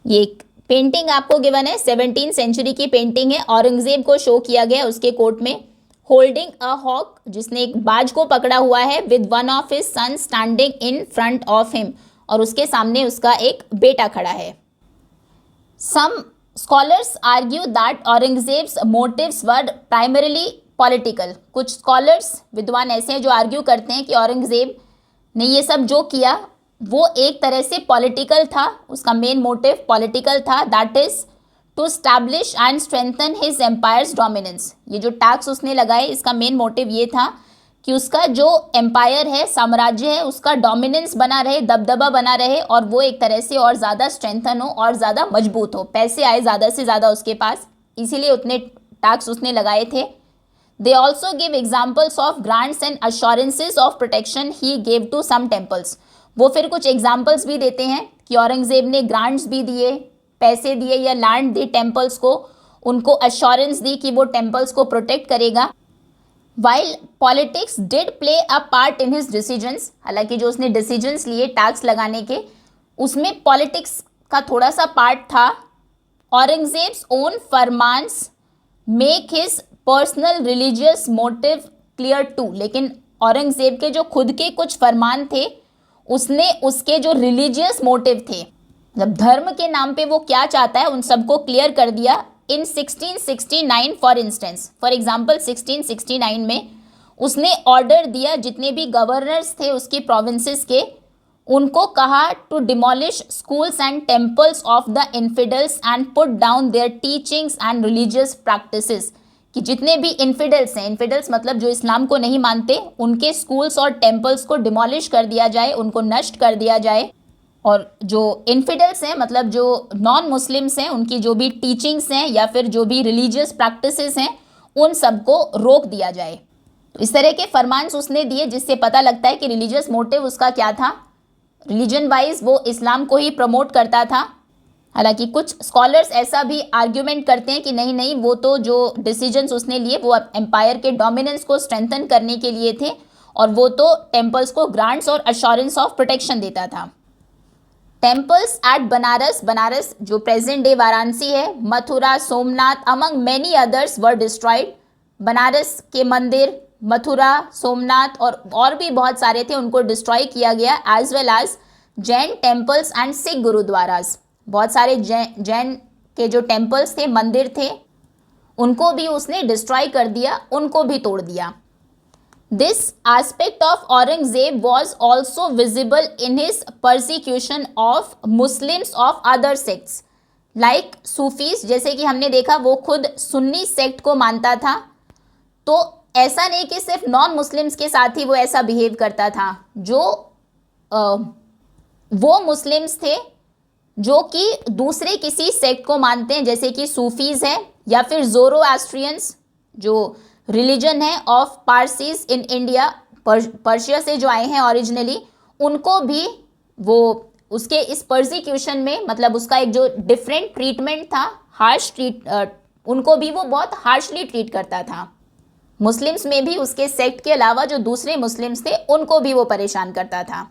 ये पेंटिंग आपको गिवन है, 17th सेंचुरी की पेंटिंग है। औरंगजेब को शो किया गया उसके कोर्ट में, होल्डिंग अ हॉक, जिसने एक बाज को पकड़ा हुआ है, with one of his son standing in front of him, और उसके सामने उसका एक बेटा खड़ा है। Some scholars argue that Aurangzeb's motives were primarily political, कुछ स्कॉलर्स, विद्वान ऐसे हैं जो आर्ग्यू करते हैं कि औरंगजेब ने ये सब जो किया वो एक तरह से पॉलिटिकल था, उसका मेन मोटिव पॉलिटिकल था। That is to establish and strengthen his empire's dominance. ये जो टैक्स उसने लगाए इसका मेन मोटिव ये था कि उसका जो एम्पायर है, साम्राज्य है, उसका डोमिनेंस बना रहे, दबदबा बना रहे और वो एक तरह से और ज़्यादा स्ट्रेंथन हो और ज़्यादा मजबूत हो, पैसे आए ज़्यादा से ज़्यादा उसके पास, इसीलिए उतने टैक्स उसने लगाए थे। They also give examples of grants and assurances of protection he gave to some temples. वो फिर कुछ एग्जाम्पल्स भी देते हैं कि औरंगजेब ने ग्रांट्स भी दिए, पैसे दिए या लैंड दी टेम्पल्स को, उनको अश्योरेंस दी कि वो टेम्पल्स को प्रोटेक्ट करेगा। While politics did play a part in his decisions, हालांकि जो उसने डिसीजंस लिए टैक्स लगाने के उसमें पॉलिटिक्स का थोड़ा सा पार्ट था। Aurangzeb's own farmans make his personal religious motive clear too, लेकिन औरंगजेब के जो खुद के कुछ फरमान थे उसने उसके जो रिलीजियस मोटिव थे, मतलब धर्म के नाम पे वो क्या चाहता है, उन सबको क्लियर कर दिया। इन 1669 फॉर इंस्टेंस, फॉर एग्जाम्पल 1669 में उसने ऑर्डर दिया जितने भी गवर्नर्स थे उसकी प्रोविंसेस के, उनको कहा to demolish schools and temples of the infidels and put down their teachings and religious practices, कि जितने भी इन्फिडल्स हैं, इन्फिडल्स मतलब जो इस्लाम को नहीं मानते, उनके स्कूल्स और टेम्पल्स को डिमोलिश कर दिया जाए, उनको नष्ट कर दिया जाए। और जो इन्फिडल्स हैं मतलब जो नॉन मुस्लिम्स हैं, उनकी जो भी टीचिंग्स हैं या फिर जो भी रिलीजियस प्रैक्टिसेस हैं उन सबको रोक दिया जाए। तो इस तरह के फरमान्स उसने दिए जिससे पता लगता है कि रिलीजियस मोटिव उसका क्या था। रिलीजन वाइज वो इस्लाम को ही प्रमोट करता था। हालांकि कुछ स्कॉलर्स ऐसा भी आर्ग्यूमेंट करते हैं कि नहीं नहीं, वो तो जो डिसीजंस उसने लिए वो एम्पायर के डोमिनेंस को स्ट्रेंथन करने के लिए थे और वो तो टेम्पल्स को ग्रांट्स और अश्योरेंस ऑफ प्रोटेक्शन देता था। टेम्पल्स एट बनारस, बनारस जो प्रेजेंट डे वाराणसी है, Mathura, Somnath among many others were destroyed. Banaras के मंदिर, मथुरा, सोमनाथ और भी बहुत सारे थे, उनको डिस्ट्रॉय किया गया। As well as Jain temples and Sikh gurdwaras, बहुत सारे जैन के जो टेम्पल्स थे, मंदिर थे, उनको भी उसने डिस्ट्रॉय कर दिया, उनको भी तोड़ दिया। This aspect of Aurangzeb was also visible in his persecution of Muslims of other sects like Sufis, जैसे कि हमने देखा वो खुद सुन्नी सेक्ट को मानता था, तो ऐसा नहीं कि सिर्फ नॉन मुस्लिम्स के साथ ही वो ऐसा बिहेव करता था। जो वो मुस्लिम्स थे जो कि दूसरे किसी सेक्ट को मानते हैं, जैसे कि सूफीज़ हैं या फिर ज़ोरोएस्ट्रियंस जो रिलीजन है of Parsis in India, Persia से जो आए हैं ओरिजिनली, उनको भी वो उसके इस परसिक्यूशन में, मतलब उसका एक जो डिफरेंट ट्रीटमेंट था, हार्श उनको भी वो बहुत हार्शली ट्रीट करता था। मुस्लिम्स में भी उसके सेक्ट के अलावा जो दूसरे मुस्लिम्स थे उनको भी वो परेशान करता था।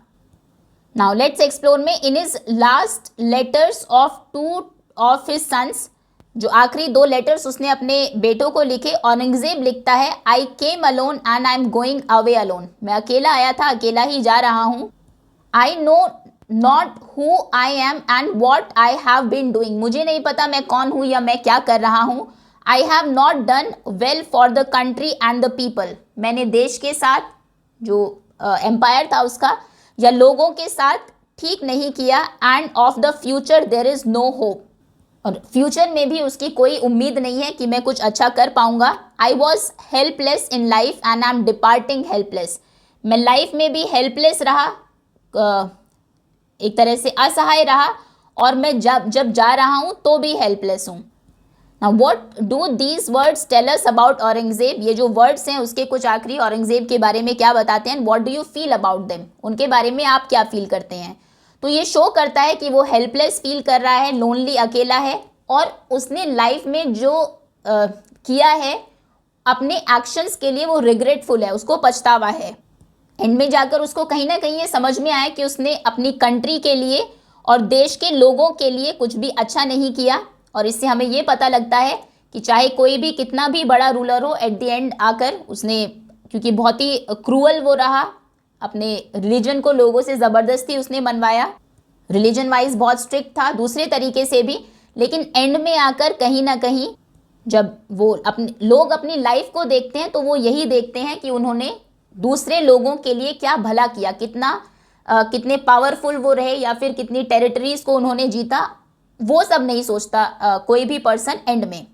नाउ लेट्स एक्सप्लोर में in his last letters of two of his sons, जो आखिरी 2 लेटर्स उसने अपने बेटों को लिखे, औरंगजेब लिखता है I came alone and I am going away alone, मैं अकेला आया था, अकेला ही जा रहा हूँ। I know not who I am and what I have been doing, मुझे नहीं पता मैं कौन हूँ या मैं क्या कर रहा हूँ। I have not done well for the country and the people, मैंने देश के साथ जो एम्पायर था उसका या लोगों के साथ ठीक नहीं किया। And of the future there is no hope, और फ्यूचर में भी उसकी कोई उम्मीद नहीं है कि मैं कुछ अच्छा कर पाऊंगा। I was helpless in life and I M departing helpless, मैं लाइफ में भी हेल्पलेस रहा, एक तरह से असहाय रहा, और मैं जब जा रहा हूँ तो भी हेल्पलेस हूँ। Now what do these words tell us about Aurangzeb, ये जो वर्ड्स हैं उसके कुछ आखिरी औरंगजेब के बारे में क्या बताते हैं। What do you feel about them, उनके बारे में आप क्या फील करते हैं। तो ये शो करता है कि वो हेल्पलेस फील कर रहा है, लोनली, अकेला है, और उसने लाइफ में जो किया है अपने एक्शंस के लिए वो रिग्रेटफुल है, उसको पछतावा है। एंड में जाकर उसको कहीं ना कहीं ये समझ में आया कि उसने अपनी कंट्री के लिए और देश के लोगों के लिए कुछ भी अच्छा नहीं किया। और इससे हमें ये पता लगता है कि चाहे कोई भी कितना भी बड़ा रूलर हो, एट द एंड आकर उसने, क्योंकि बहुत ही क्रूअल वो रहा, अपने रिलीजन को लोगों से ज़बरदस्ती उसने मनवाया, रिलीजन वाइज बहुत स्ट्रिक्ट था, दूसरे तरीके से भी, लेकिन एंड में आकर कहीं ना कहीं जब वो लोग अपनी लाइफ को देखते हैं तो वो यही देखते हैं कि उन्होंने दूसरे लोगों के लिए क्या भला किया, कितने पावरफुल वो रहे या फिर कितनी टेरिटरीज को उन्होंने जीता, वो सब नहीं सोचता कोई भी पर्सन एंड में।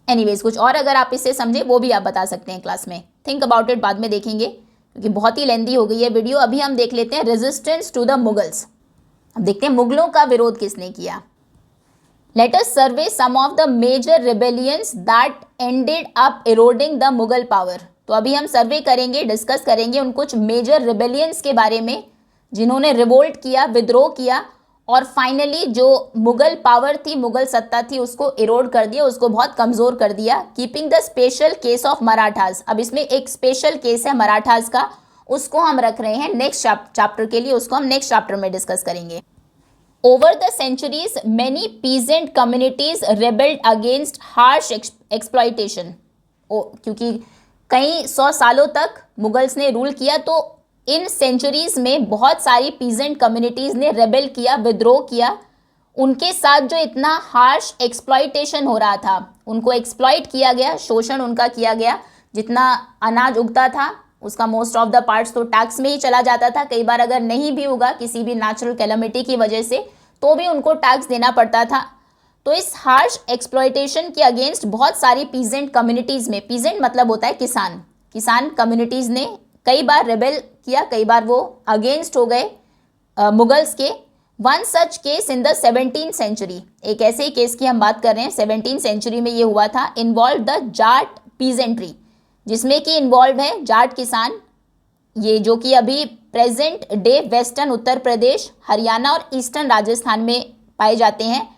एनीवेज, कुछ और अगर आप इससे समझे वो भी आप बता सकते हैं क्लास में। थिंक अबाउट इट, बाद में देखेंगे क्योंकि बहुत ही लेंदी हो गई है वीडियो। अभी हम देख लेते हैं रेजिस्टेंस टू द मुगल्स। अब देखते हैं मुगलों का विरोध किसने किया। Let us survey some of the major rebellions that ended up eroding the Mughal power. तो अभी हम सर्वे करेंगे, डिस्कस करेंगे उन कुछ मेजर रिबेलियंस के बारे में जिन्होंने रिवोल्ट किया, विद्रोह किया और फाइनली जो मुगल पावर थी, मुगल सत्ता थी, उसको इरोड कर दिया, उसको बहुत कमज़ोर कर दिया। Keeping the special case of Marathas. अब इसमें एक स्पेशल केस है मराठास का, उसको हम रख रहे हैं नेक्स्ट चैप्टर के लिए, उसको हम नेक्स्ट चैप्टर में डिस्कस करेंगे। Over the centuries many peasant communities rebelled against harsh exploitation. क्योंकि कई 100 सालों तक मुगल्स ने रूल किया, तो इन सेंचुरीज में बहुत सारी पीजेंट कम्युनिटीज ने रेबेल किया, विद्रोह किया। उनके साथ जो इतना हार्श एक्सप्लॉयटेशन हो रहा था, उनको एक्सप्लॉइट किया गया, शोषण उनका किया गया। जितना अनाज उगता था उसका मोस्ट ऑफ द पार्ट्स तो टैक्स में ही चला जाता था। कई बार अगर नहीं भी उगा किसी भी नेचुरल कैलेमिटी की वजह से, तो भी उनको टैक्स देना पड़ता था। तो इस हार्श एक्सप्लॉयटेशन के अगेंस्ट बहुत सारी पीजेंट कम्युनिटीज में, पीजेंट मतलब होता है किसान, किसान कम्युनिटीज ने कई बार रेबेल किया, कई बार वो अगेंस्ट हो गए मुगल्स के। One such case in the 17th century, एक ऐसे ही केस की हम बात कर रहे हैं 17th सेंचुरी में ये हुआ था। इन्वॉल्व द जाट पीजेंट्री, जिसमें कि इन्वॉल्व है जाट किसान, ये जो कि अभी present day western Uttar Pradesh, Haryana और ईस्टर्न राजस्थान में पाए जाते हैं।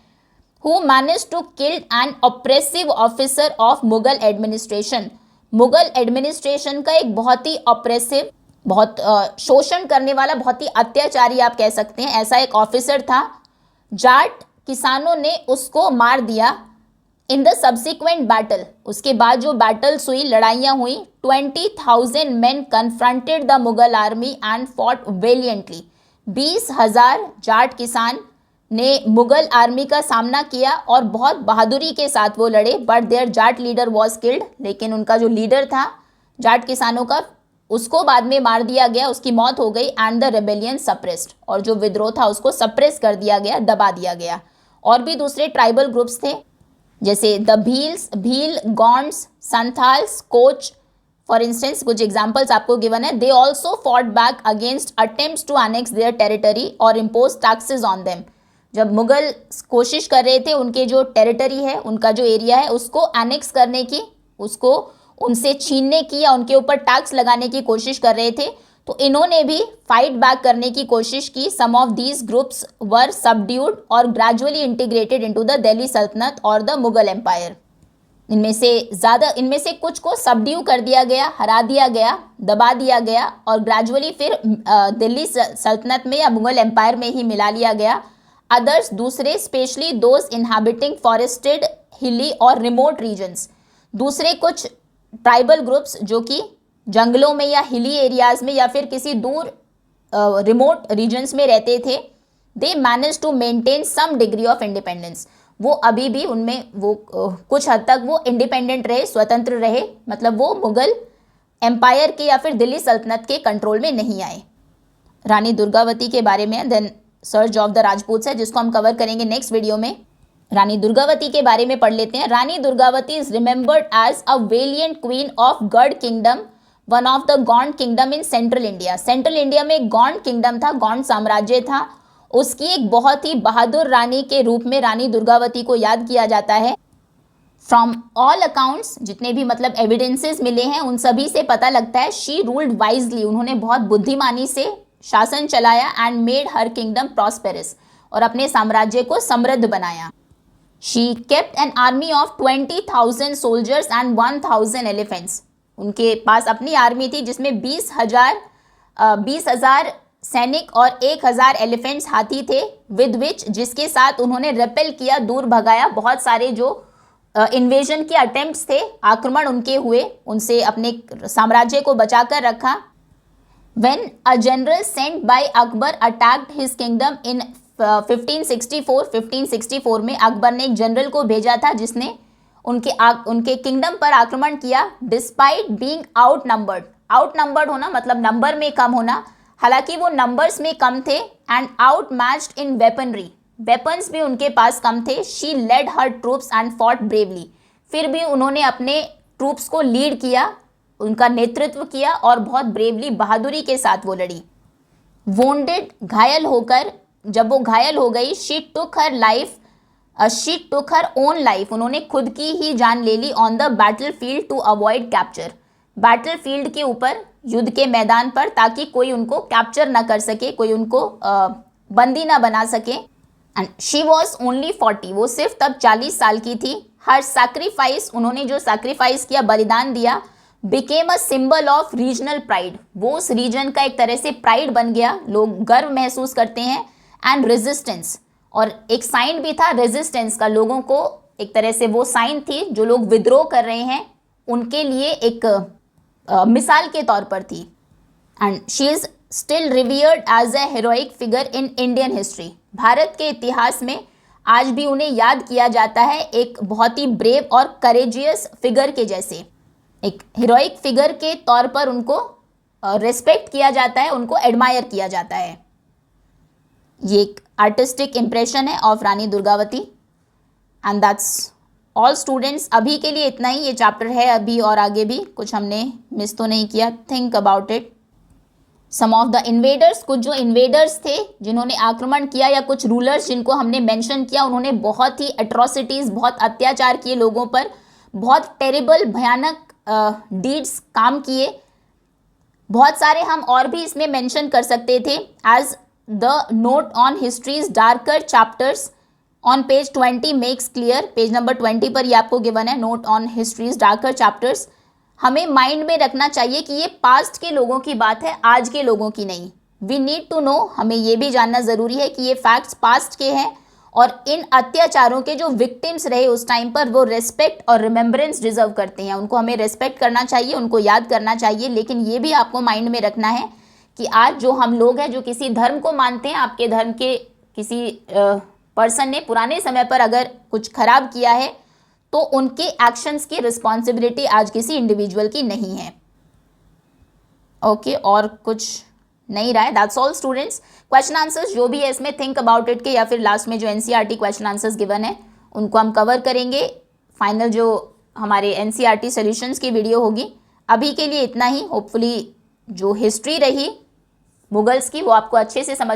Who manage to kill an oppressive officer of Mughal administration. Mughal administration का एक बहुत ही ऑप्रेसिव, बहुत शोषण करने वाला, बहुत ही अत्याचारी आप कह सकते हैं, ऐसा एक ऑफिसर था। जाट किसानों ने उसको मार दिया। इन द सब्सिक्वेंट बैटल, उसके बाद जो बैटल्स हुई, लड़ाइयाँ हुई, 20,000 men confronted the Mughal army and fought valiantly. 20,000 Jat किसान ने मुगल आर्मी का सामना किया और बहुत बहादुरी के साथ वो लड़े। But their Jat leader was killed, लेकिन उनका जो लीडर था जाट किसानों का, उसको बाद में मार दिया गया, उसकी मौत हो गई। एंड द रेबेलियन सप्रेस्ड, और जो विद्रोह था उसको सप्रेस कर दिया गया, दबा दिया गया। और भी दूसरे ट्राइबल ग्रुप्स थे जैसे the Bhil, Gonds, Santhals, Koch, for instance कुछ एग्जाम्पल्स आपको गिवन है। They also fought back against attempts to annex their territory और इम्पोज टैक्सेस ऑन देम। जब मुगल कोशिश कर रहे थे उनके जो टेरिटरी है, उनका जो एरिया है, उसको एनेक्स करने की, उसको उनसे छीनने की या उनके ऊपर टैक्स लगाने की कोशिश कर रहे थे, तो इन्होंने भी फाइट बैक करने की कोशिश की। Some of these groups were subdued और gradually integrated into the Delhi सल्तनत और द मुगल एम्पायर। इनमें से कुछ को सबड्यू कर दिया गया, हरा दिया गया, दबा दिया गया और ग्रेजुअली फिर दिल्ली सल्तनत में या मुगल एम्पायर में ही मिला लिया गया। अदर्स, दूसरे, स्पेशली दोज इनहैबिटिंग फॉरेस्टेड, हिली और रिमोट रीजन्स, दूसरे कुछ ट्राइबल ग्रुप्स जो कि जंगलों में या हिली एरियाज में या फिर किसी दूर रिमोट रीजन्स में रहते थे, they manage to maintain some degree of independence. वो अभी भी उनमें वो कुछ हद तक वो इंडिपेंडेंट रहे, स्वतंत्र रहे, मतलब वो मुगल एम्पायर के या फिर दिल्ली सल्तनत के कंट्रोल में नहीं आए। रानी दुर्गावती के बारे में देन सर्च ऑफ द राजपूत्स है, जिसको हम कवर करेंगे नेक्स्ट वीडियो में। रानी दुर्गावती के बारे में पढ़ लेते हैं। Rani Durgavati is remembered as a valiant queen of Garh kingdom, one of the Gond kingdom in central India. Central India में एक गौंड किंगडम था, गौंड साम्राज्य था, उसकी एक बहुत ही बहादुर रानी के रूप में रानी दुर्गावती को याद किया जाता है। फ्रॉम ऑल अकाउंट्स, जितने भी मतलब एविडेंसेस मिले हैं उन सभी से पता लगता है शी रूल्ड वाइजली, उन्होंने बहुत बुद्धिमानी से शासन चलाया and made her kingdom prosperous, और अपने साम्राज्य को समृद्ध बनाया। She kept an army of 20,000 soldiers and 1,000 elephants, उनके पास अपनी आर्मी थी जिसमें 20,000 सैनिक और 1,000 एलिफेंट्स, हाथी थे। विद विच, जिसके साथ उन्होंने रेपेल किया, दूर भगाया बहुत सारे जो इन्वेजन के अटेम्प्ट्स थे, आक्रमण उनके हुए, उनसे अपने साम्राज्य को बचाकर रखा। When a general sent by Akbar attacked his kingdom in 1564 में अकबर ने एक जनरल को भेजा था जिसने उनके किंगडम पर आक्रमण किया। डिस्पाइट बीइंग आउटनंबर्ड होना मतलब नंबर में कम होना, हालांकि वो नंबर्स में कम थे, and outmatched in weaponry, weapons भी उनके पास कम थे। She led her troops and fought bravely, फिर भी उन्होंने अपने ट्रूप्स को लीड किया, उनका नेतृत्व किया और बहुत ब्रेवली, बहादुरी के साथ वो लड़ी। वोंडेड, घायल होकर, जब वो घायल हो गई, she took her own life, उन्होंने खुद की ही जान ले ली। On the battlefield to avoid capture, battlefield के ऊपर, युद्ध के मैदान पर, ताकि कोई उनको कैप्चर ना कर सके, कोई उनको बंदी ना बना सके। एंड शी वॉज ओनली 40, वो सिर्फ तब 40 साल की थी। हर सैक्रिफाइस, उन्होंने जो सैक्रिफाइस किया, बलिदान दिया, became a symbol of regional pride, वो उस रीजन का एक तरह से प्राइड बन गया, लोग गर्व महसूस करते हैं। एंड रेजिस्टेंस, और एक साइन भी था रेजिस्टेंस का, लोगों को एक तरह से वो साइन थी, जो लोग विद्रोह कर रहे हैं उनके लिए एक मिसाल के तौर पर थी। And she is still revered as a heroic figure in Indian history, Bharat के इतिहास में आज भी उन्हें याद किया जाता है एक बहुत ही ब्रेव और करेजियस फिगर के जैसे, एक हीरोइक फिगर के तौर पर उनको रिस्पेक्ट किया जाता है, उनको एडमायर किया जाता है। ये एक आर्टिस्टिक इम्प्रेशन है of Rani Durgavati. And that's all students, अभी के लिए इतना ही, ये चैप्टर है अभी और आगे भी, कुछ हमने मिस तो नहीं किया। Think about it. Some of the invaders, कुछ जो इन्वेडर्स थे जिन्होंने आक्रमण किया, या कुछ रूलर्स जिनको हमने मेंशन किया, उन्होंने बहुत ही एट्रोसिटीज़, बहुत अत्याचार किए लोगों पर, बहुत टेरिबल, भयानक डीड्स काम किए। बहुत सारे हम और भी इसमें मेंशन कर सकते थे, as the note on history's darker chapters on page 20 makes clear. Page number 20 पर ये आपको गिवन है, note on history's darker chapters. हमें माइंड में रखना चाहिए कि ये पास्ट के लोगों की बात है, आज के लोगों की नहीं। वी नीड टू नो, हमें ये भी जानना ज़रूरी है कि ये फैक्ट्स पास्ट के हैं, और इन अत्याचारों के जो विक्टिम्स रहे उस टाइम पर, वो रेस्पेक्ट और रिमेम्बरेंस डिजर्व करते हैं, उनको हमें रेस्पेक्ट करना चाहिए, उनको याद करना चाहिए। लेकिन ये भी आपको माइंड में रखना है कि आज जो हम लोग हैं, जो किसी धर्म को मानते हैं, आपके धर्म के किसी पर्सन ने पुराने समय पर अगर कुछ खराब किया है, तो उनके एक्शंस की रिस्पॉन्सिबिलिटी आज किसी इंडिविजुअल की नहीं है। ओके, और कुछ नहीं रहा है। That's all students. Question answers जो भी है इसमें, थिंक अबाउट इट के, या फिर लास्ट में जो एनसीईआरटी क्वेश्चन आंसर्स गिवन है उनको हम कवर करेंगे। फाइनल जो हमारे एनसीईआरटी सॉल्यूशंस की वीडियो होगी। अभी के लिए इतना ही। होपफुली जो हिस्ट्री रही मुगल्स की वो आपको अच्छे से समझ